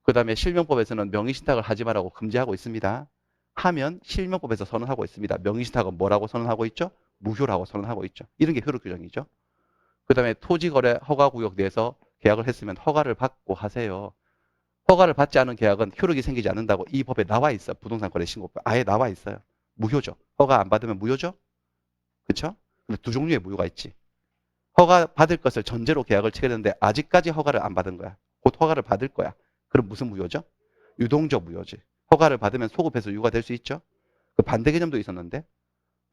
그 다음에 실명법에서는 명의신탁을 하지 말라고 금지하고 있습니다. 하면 실명법에서 선언하고 있습니다. 명의신탁은 뭐라고 선언하고 있죠? 무효라고 선언하고 있죠. 이런 게 효력 규정이죠. 그 다음에 토지거래 허가구역 내에서 계약을 했으면 허가를 받고 하세요. 허가를 받지 않은 계약은 효력이 생기지 않는다고 이 법에 나와 있어. 부동산 거래 신고법 아예 나와 있어요. 무효죠. 허가 안 받으면 무효죠. 그렇죠? 근데 두 종류의 무효가 있지. 허가 받을 것을 전제로 계약을 체결했는데 아직까지 허가를 안 받은 거야. 곧 허가를 받을 거야. 그럼 무슨 무효죠? 유동적 무효지. 허가를 받으면 소급해서 유효가 될 수 있죠. 그 반대 개념도 있었는데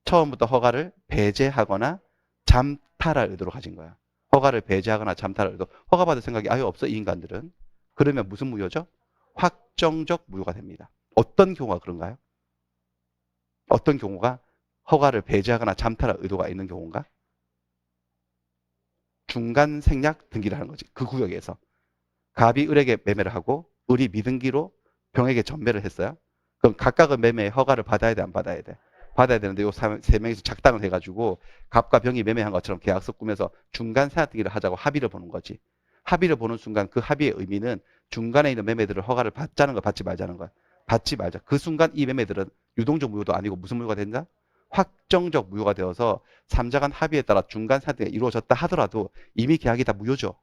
처음부터 허가를 배제하거나 잠탈할 의도로 가진 거야. 허가를 배제하거나 잠탈할 의도. 허가 받을 생각이 아예 없어 이 인간들은. 그러면 무슨 무효죠? 확정적 무효가 됩니다. 어떤 경우가 그런가요? 어떤 경우가 허가를 배제하거나 잠탈할 의도가 있는 경우인가? 중간 생략 등기를 하는 거지. 그 구역에서. 갑이 을에게 매매를 하고 을이 미등기로 병에게 전매를 했어요. 그럼 각각의 매매에 허가를 받아야 돼, 안 받아야 돼? 받아야 되는데 요 세 명이서 작당을 해가지고 갑과 병이 매매한 것처럼 계약서 꾸며서 중간 생략 등기를 하자고 합의를 보는 거지. 합의를 보는 순간 그 합의의 의미는 중간에 있는 매매들을 허가를 받자는 거, 받지 말자는 거야. 받지 말자. 그 순간 이 매매들은 유동적 무효도 아니고 무슨 무효가 된다? 확정적 무효가 되어서 삼자 간 합의에 따라 중간 생략 등기가 이루어졌다 하더라도 이미 계약이 다 무효죠.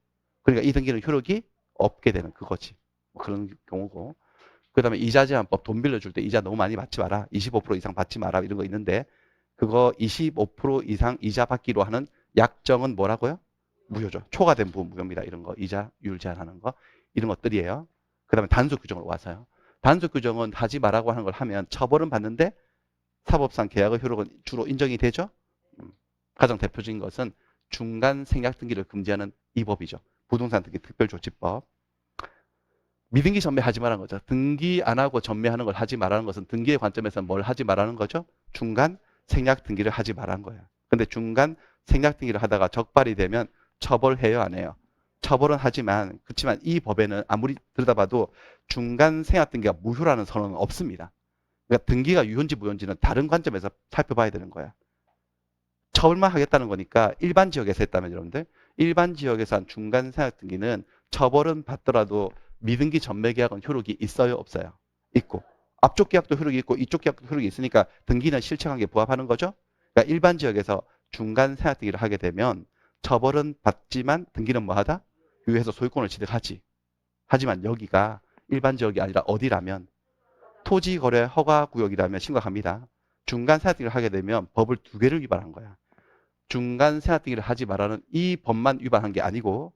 그러니까 이 등기는 효력이 없게 되는 그거지. 뭐 그런 경우고. 그 다음에 이자 제한법 돈 빌려줄 때 이자 너무 많이 받지 마라. 25% 이상 받지 마라. 이런 거 있는데 그거 25% 이상 이자 받기로 하는 약정은 뭐라고요? 무효죠. 초과된 부분 무효입니다. 이런 거 이자율 제한하는 거 이런 것들이에요. 그 다음에 단속 규정으로 와서요. 단속 규정은 하지 말라고 하는 걸 하면 처벌은 받는데 사법상 계약의 효력은 주로 인정이 되죠. 가장 대표적인 것은 중간 생략 등기를 금지하는 이 법이죠. 부동산 등기 특별조치법. 미등기 전매하지 말라는 거죠. 등기 안 하고 전매하는 걸 하지 말라는 것은 등기의 관점에서 뭘 하지 말라는 거죠? 중간 생략 등기를 하지 말라는 거예요. 근데 중간 생략 등기를 하다가 적발이 되면 처벌해요, 안 해요? 처벌은 하지만 그렇지만 이 법에는 아무리 들여다봐도 중간 생략 등기가 무효라는 선언은 없습니다. 그러니까 등기가 유효인지 무효인지는 다른 관점에서 살펴봐야 되는 거야. 처벌만 하겠다는 거니까 일반 지역에서 했다면 여러분들 일반 지역에서 한 중간 생략 등기는 처벌은 받더라도 미등기 전매 계약은 효력이 있어요, 없어요? 있고 앞쪽 계약도 효력이 있고 이쪽 계약도 효력이 있으니까 등기는 실체관계에 부합하는 거죠. 그러니까 일반 지역에서 중간 생략 등기를 하게 되면 처벌은 받지만 등기는 뭐하다? 유효해서 소유권을 취득하지. 하지만 여기가 일반 지역이 아니라 어디라면 토지거래 허가구역이라면 심각합니다. 중간 생략 등기를 하게 되면 법을 두 개를 위반한 거야. 중간 생략 등기를 하지 말라는 이 법만 위반한 게 아니고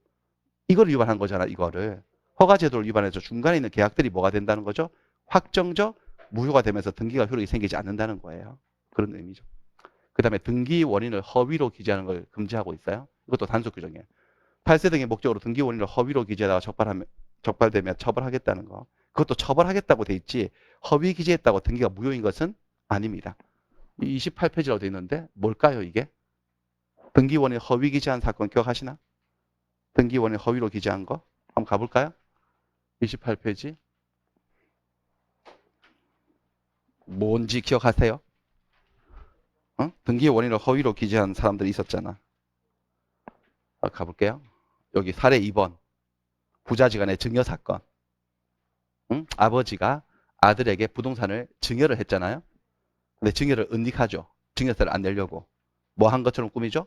이걸 위반한 거잖아. 이거를 허가제도를 위반해서 중간에 있는 계약들이 뭐가 된다는 거죠? 확정적 무효가 되면서 등기가 효력이 생기지 않는다는 거예요. 그런 의미죠. 그 다음에 등기 원인을 허위로 기재하는 걸 금지하고 있어요. 이것도 단속 규정이에요. 탈세 등의 목적으로 등기 원인을 허위로 기재하다가 적발되면 처벌하겠다는 거. 그것도 처벌하겠다고 돼 있지 허위 기재했다고 등기가 무효인 것은 아닙니다. 28페이지라고 돼 있는데 뭘까요 이게? 등기원인 허위 기재한 사건 기억하시나? 등기원인 허위로 기재한 거 한번 가볼까요? 28페이지 뭔지 기억하세요? 어? 등기원인을 허위로 기재한 사람들이 있었잖아. 가볼게요. 여기 사례 2번 부자지간의 증여사건. 응? 아버지가 아들에게 부동산을 증여를 했잖아요. 근데 증여를 은닉하죠. 증여세를 안 내려고. 뭐 한 것처럼 꾸미죠?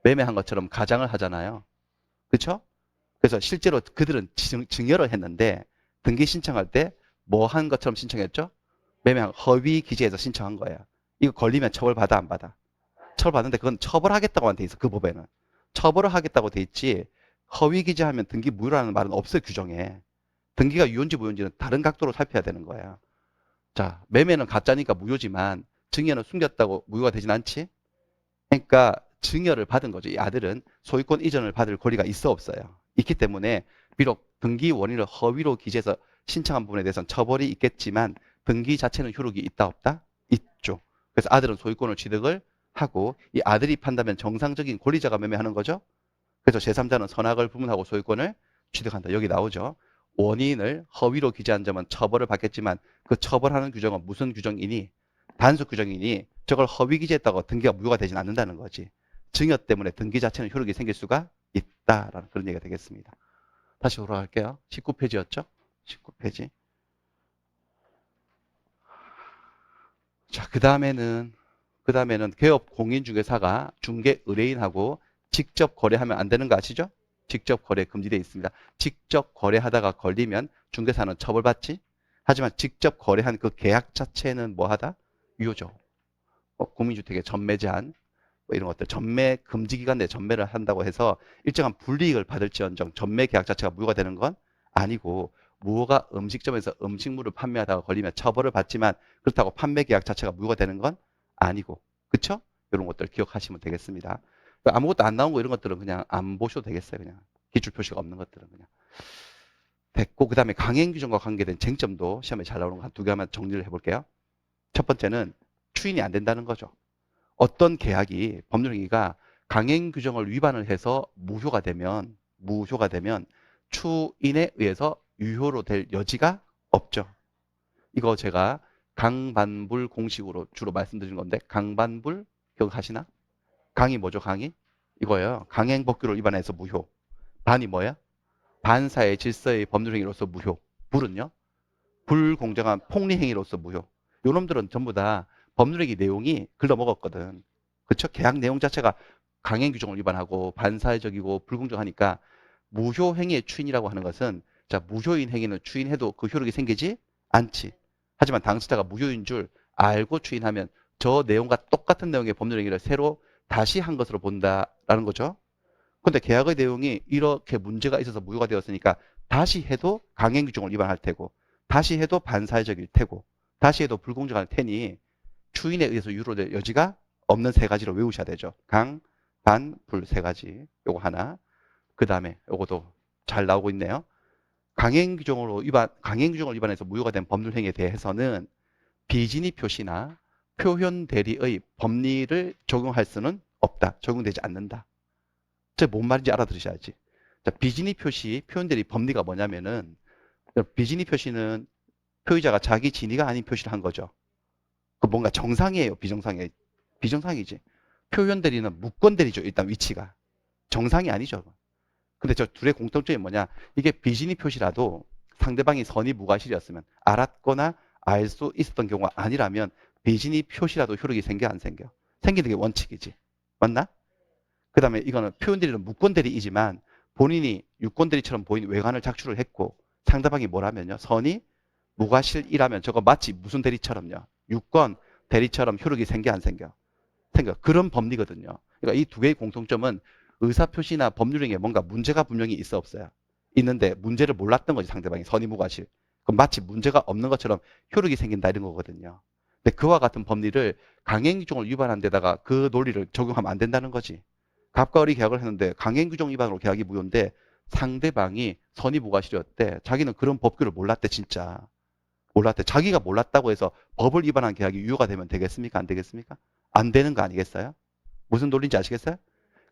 매매한 것처럼 가장을 하잖아요. 그렇죠? 그래서 실제로 그들은 증여를 했는데 등기 신청할 때 뭐 한 것처럼 신청했죠? 매매한 허위 기재해서 신청한 거예요. 이거 걸리면 처벌받아 안 받아? 처벌받는데 그건 처벌하겠다고 돼 있어. 그 법에는. 처벌을 하겠다고 돼 있지 허위 기재하면 등기 무효라는 말은 없어요. 규정에. 등기가 유효인지 무효인지는 다른 각도로 살펴야 되는 거예요. 자, 매매는 가짜니까 무효지만 증여는 숨겼다고 무효가 되진 않지? 그러니까 증여를 받은 거죠. 이 아들은 소유권 이전을 받을 권리가 있어 없어요. 있기 때문에 비록 등기 원인을 허위로 기재해서 신청한 부분에 대해서는 처벌이 있겠지만 등기 자체는 효력이 있다 없다? 있죠. 그래서 아들은 소유권을 취득을 하고 이 아들이 판다면 정상적인 권리자가 매매하는 거죠. 그래서 제3자는 선악을 구분하고 소유권을 취득한다. 여기 나오죠. 원인을 허위로 기재한 점은 처벌을 받겠지만 그 처벌하는 규정은 무슨 규정이니? 단속 규정이니 저걸 허위 기재했다고 등기가 무효가 되진 않는다는 거지. 증여 때문에 등기 자체는 효력이 생길 수가 있다라는 그런 얘기가 되겠습니다. 다시 돌아갈게요. 19페이지였죠? 19페이지. 자, 그 다음에는 개업 공인중개사가 중개 의뢰인하고 직접 거래하면 안 되는 거 아시죠? 직접 거래 금지되어 있습니다. 직접 거래하다가 걸리면 중개사는 처벌받지. 하지만 직접 거래한 그 계약 자체는 뭐하다? 유효죠. 공인주택의 전매 제한 뭐 이런 것들 전매 금지 기간 내에 전매를 한다고 해서 일정한 불이익을 받을지언정 전매 계약 자체가 무효가 되는 건 아니고 무허가 음식점에서 음식물을 판매하다가 걸리면 처벌을 받지만 그렇다고 판매 계약 자체가 무효가 되는 건 아니고 그쵸? 이런 것들 기억하시면 되겠습니다. 아무것도 안 나온 거 이런 것들은 그냥 안 보셔도 되겠어요. 그냥 기출 표시가 없는 것들은 그냥 됐고 그 다음에 강행 규정과 관계된 쟁점도 시험에 잘 나오는 거 한 두 개만 정리를 해볼게요. 첫 번째는 추인이 안 된다는 거죠. 어떤 계약이 법률행위가 강행 규정을 위반을 해서 무효가 되면 추인에 의해서 유효로 될 여지가 없죠. 이거 제가 강반불 공식으로 주로 말씀드린 건데 강반불 기억하시나? 강이 뭐죠? 강이? 이거예요. 강행법규를 위반해서 무효. 반이 뭐야? 반사의 질서의 법률행위로서 무효. 불은요? 불공정한 폭리행위로서 무효. 요놈들은 전부 다 법률행위 내용이 글러먹었거든. 그쵸? 계약 내용 자체가 강행 규정을 위반하고 반사회적이고 불공정하니까 무효 행위의 추인이라고 하는 것은 자 무효인 행위는 추인해도 그 효력이 생기지 않지. 하지만 당사자가 무효인 줄 알고 추인하면 저 내용과 똑같은 내용의 법률행위를 새로 다시 한 것으로 본다라는 거죠. 근데 계약의 내용이 이렇게 문제가 있어서 무효가 되었으니까 다시 해도 강행 규정을 위반할 테고 다시 해도 반사회적일 테고 다시 해도 불공정할 테니 추인에 의해서 유효될 여지가 없는 세 가지로 외우셔야 되죠. 강, 반, 불 세 가지. 요거 하나. 그 다음에 요것도 잘 나오고 있네요. 강행 규정을 위반해서 무효가 된 법률 행위에 대해서는 비진입 표시나 표현 대리의 법리를 적용할 수는 없다. 적용되지 않는다. 제 뭔 말인지 알아들으셔야지. 자, 비진입 표시, 표현 대리 법리가 뭐냐면은 비진입 표시는 표의자가 자기 진위가 아닌 표시를 한 거죠. 그 뭔가 정상이에요, 비정상이에요? 비정상이지. 표현 대리는 무권 대리죠, 일단 위치가. 정상이 아니죠. 근데 저 둘의 공통점이 뭐냐? 이게 비진입 표시라도 상대방이 선의 무과실이었으면 알았거나 알 수 있었던 경우가 아니라면 비진입 표시라도 효력이 생겨 안 생겨? 생기는 게 원칙이지. 맞나? 그 다음에 이거는 표현 대리는 무권 대리이지만 본인이 유권 대리처럼 보이는 외관을 작출을 했고 상대방이 뭐라면요? 선의 무과실이라면 저거 마치 무슨 대리처럼요? 유권 대리처럼 효력이 생겨 안 생겨? 생겨. 그런 법리거든요. 그러니까 이 두 개의 공통점은 의사표시나 법률행위에 뭔가 문제가 분명히 있어 없어요. 있는데 문제를 몰랐던 거지 상대방이 선의 무과실. 그럼 마치 문제가 없는 것처럼 효력이 생긴다 이런 거거든요. 근데 그와 같은 법리를 강행규정을 위반한 데다가 그 논리를 적용하면 안 된다는 거지. 갑과 을이 계약을 했는데 강행규정 위반으로 계약이 무효인데 상대방이 선의 무과실이었대. 자기는 그런 법규를 몰랐대 진짜. 몰랐대. 자기가 몰랐다고 해서 법을 위반한 계약이 유효가 되면 되겠습니까? 안 되겠습니까? 안 되는 거 아니겠어요? 무슨 논리인지 아시겠어요?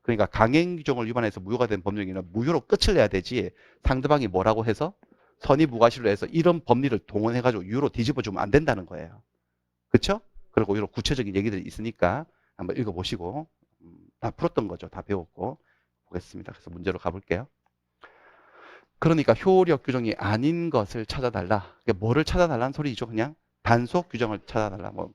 그러니까 강행 규정을 위반해서 무효가 된 법률행위는 무효로 끝을 내야 되지 상대방이 뭐라고 해서 선의 무과실로 해서 이런 법리를 동원해가지고 유효로 뒤집어주면 안 된다는 거예요. 그렇죠? 그리고 이런 구체적인 얘기들이 있으니까 한번 읽어보시고 다 풀었던 거죠. 다 배웠고 보겠습니다. 그래서 문제로 가볼게요. 그러니까 효력 규정이 아닌 것을 찾아달라. 그러니까 뭐를 찾아달라는 소리죠. 그냥 단속 규정을 찾아달라. 뭐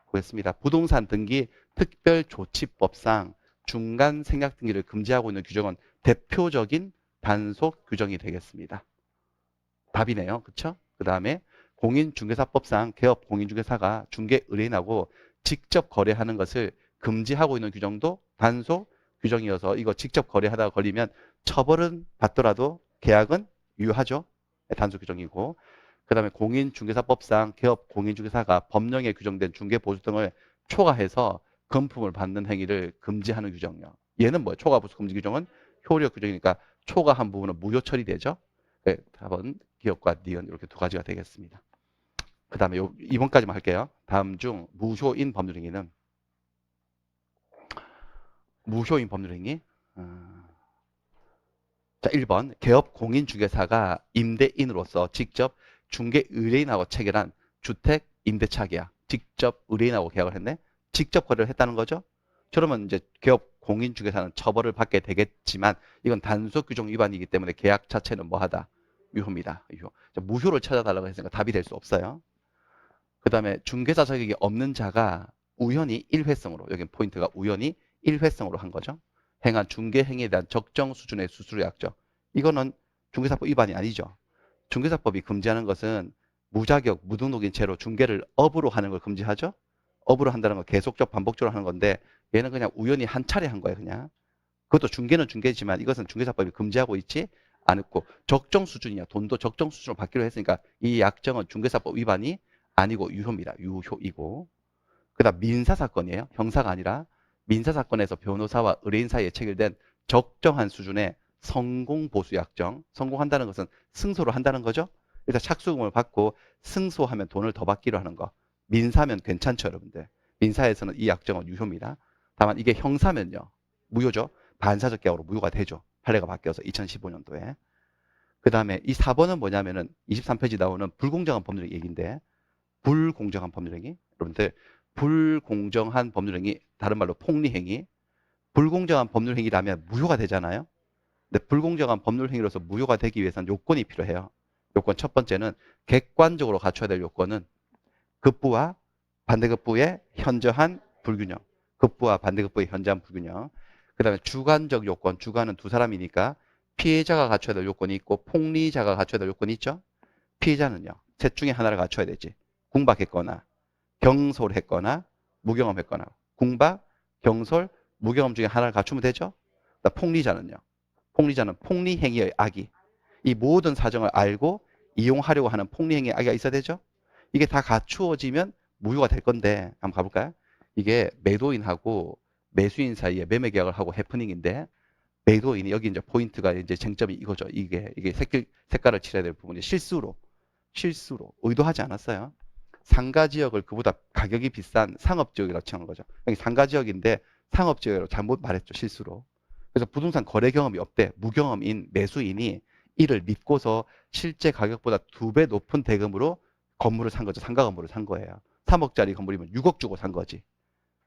보겠습니다. 부동산 등기 특별조치법상 중간 생략 등기를 금지하고 있는 규정은 대표적인 단속 규정이 되겠습니다. 답이네요. 그렇죠? 그 다음에 공인중개사법상 개업 공인중개사가 중개 의뢰인하고 직접 거래하는 것을 금지하고 있는 규정도 단속 규정이어서 이거 직접 거래하다가 걸리면 처벌은 받더라도 계약은 유효하죠. 단속 규정이고 그 다음에 공인중개사법상 개업 공인중개사가 법령에 규정된 중개보수 등을 초과해서 금품을 받는 행위를 금지하는 규정이요. 얘는 뭐예요? 초과보수 금지 규정은 효력 규정이니까 초과한 부분은 무효 처리되죠. 네, 답은 기업과 니은 이렇게 두 가지가 되겠습니다. 그 다음에 2번까지만 할게요. 다음 중 무효인 법률행위는 무효인 법률행위 자, 1번. 개업 공인중개사가 임대인으로서 직접 중개 의뢰인하고 체결한 주택 임대차 계약. 직접 의뢰인하고 계약을 했네. 직접 거래를 했다는 거죠. 그러면 이제 개업 공인중개사는 처벌을 받게 되겠지만 이건 단속 규정 위반이기 때문에 계약 자체는 뭐하다? 유효입니다. 유효. 자, 무효를 찾아달라고 했으니까 답이 될 수 없어요. 그 다음에 중개사 자격이 없는 자가 우연히 일회성으로, 여기 포인트가 우연히 일회성으로 한 거죠. 행한 중개 행위에 대한 적정 수준의 수수료 약정. 이거는 중개사법 위반이 아니죠. 중개사법이 금지하는 것은 무자격, 무등록인 채로 중개를 업으로 하는 걸 금지하죠. 업으로 한다는 건 계속적 반복적으로 하는 건데 얘는 그냥 우연히 한 차례 한 거예요, 그냥. 그것도 중개는 중개지만 이것은 중개사법이 금지하고 있지 않고 적정 수준이야. 돈도 적정 수준으로 받기로 했으니까 이 약정은 중개사법 위반이 아니고 유효입니다. 유효이고. 그다음 민사 사건이에요. 형사가 아니라 민사 사건에서 변호사와 의뢰인 사이에 체결된 적정한 수준의 성공 보수 약정. 성공한다는 것은 승소를 한다는 거죠. 일단 착수금을 받고 승소하면 돈을 더 받기로 하는 거. 민사면 괜찮죠, 여러분들. 민사에서는 이 약정은 유효입니다. 다만 이게 형사면요. 무효죠. 반사적 계약으로 무효가 되죠. 판례가 바뀌어서 2015년도에. 그 다음에 이 4번은 뭐냐면은 23페이지 나오는 불공정한 법률 얘기인데 불공정한 법률행위. 여러분들 불공정한 법률행위, 다른 말로 폭리행위. 불공정한 법률행위라면 무효가 되잖아요. 근데 불공정한 법률행위로서 무효가 되기 위해서는 요건이 필요해요. 요건 첫 번째는 객관적으로 갖춰야 될 요건은 급부와 반대급부의 현저한 불균형. 급부와 반대급부의 현저한 불균형. 그 다음에 주관적 요건. 주관은 두 사람이니까 피해자가 갖춰야 될 요건이 있고 폭리자가 갖춰야 될 요건이 있죠. 피해자는요. 셋 중에 하나를 갖춰야 되지. 궁박했거나 경솔했거나 무경험했거나 궁박, 경솔, 무경험 중에 하나를 갖추면 되죠. 폭리자는요. 폭리자는 폭리행위의 악이 이 모든 사정을 알고 이용하려고 하는 폭리행위의 악이 있어야 되죠. 이게 다 갖추어지면 무효가 될 건데 한번 가볼까요? 이게 매도인하고 매수인 사이에 매매 계약을 하고 해프닝인데 매도인이 여기 이제 포인트가 이제 쟁점이 이거죠. 이게 색깔을 칠해야 될 부분이 실수로 의도하지 않았어요. 상가 지역을 그보다 가격이 비싼 상업 지역이라고 칭한 거죠. 여기 상가 지역인데 상업 지역으로 잘못 말했죠. 실수로. 그래서 부동산 거래 경험이 없대. 무경험인 매수인이 이를 믿고서 실제 가격보다 2배 높은 대금으로 건물을 산 거죠. 상가 건물을 산 거예요. 3억짜리 건물이면 6억 주고 산 거지.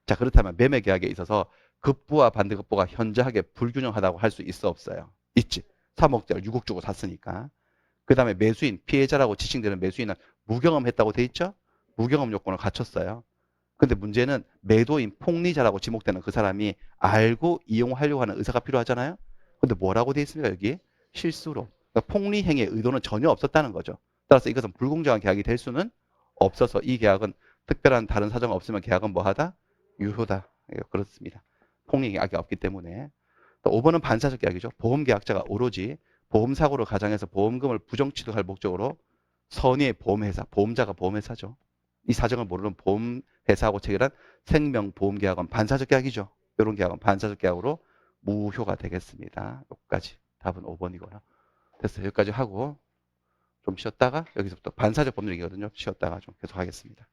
자, 그렇다면 매매 계약에 있어서 급부와 반대급부가 현저하게 불균형하다고 할 수 있어 없어요? 있지. 3억짜리 6억 주고 샀으니까. 그 다음에 매수인, 피해자라고 지칭되는 매수인은 무경험했다고 돼 있죠? 무경험 요건을 갖췄어요. 근데 문제는 매도인, 폭리자라고 지목되는 그 사람이 알고 이용하려고 하는 의사가 필요하잖아요? 근데 뭐라고 돼 있습니까, 여기? 실수로. 그러니까 폭리 행위의 의도는 전혀 없었다는 거죠. 따라서 이것은 불공정한 계약이 될 수는 없어서 이 계약은 특별한 다른 사정이 없으면 계약은 뭐하다? 유효다. 그렇습니다. 폭리 행위가 없기 때문에. 또 5번은 반사적 계약이죠. 보험계약자가 오로지 보험사고를 가장해서 보험금을 부정취득할 목적으로 선의의 보험회사, 보험자가 보험회사죠. 이 사정을 모르는 보험회사하고 체결한 생명보험계약은 반사적 계약이죠. 이런 계약은 반사적 계약으로 무효가 되겠습니다. 여기까지. 답은 5번이고요. 됐어요. 여기까지 하고 좀 쉬었다가 여기서부터 반사적 법률이거든요. 쉬었다가 좀 계속 하겠습니다.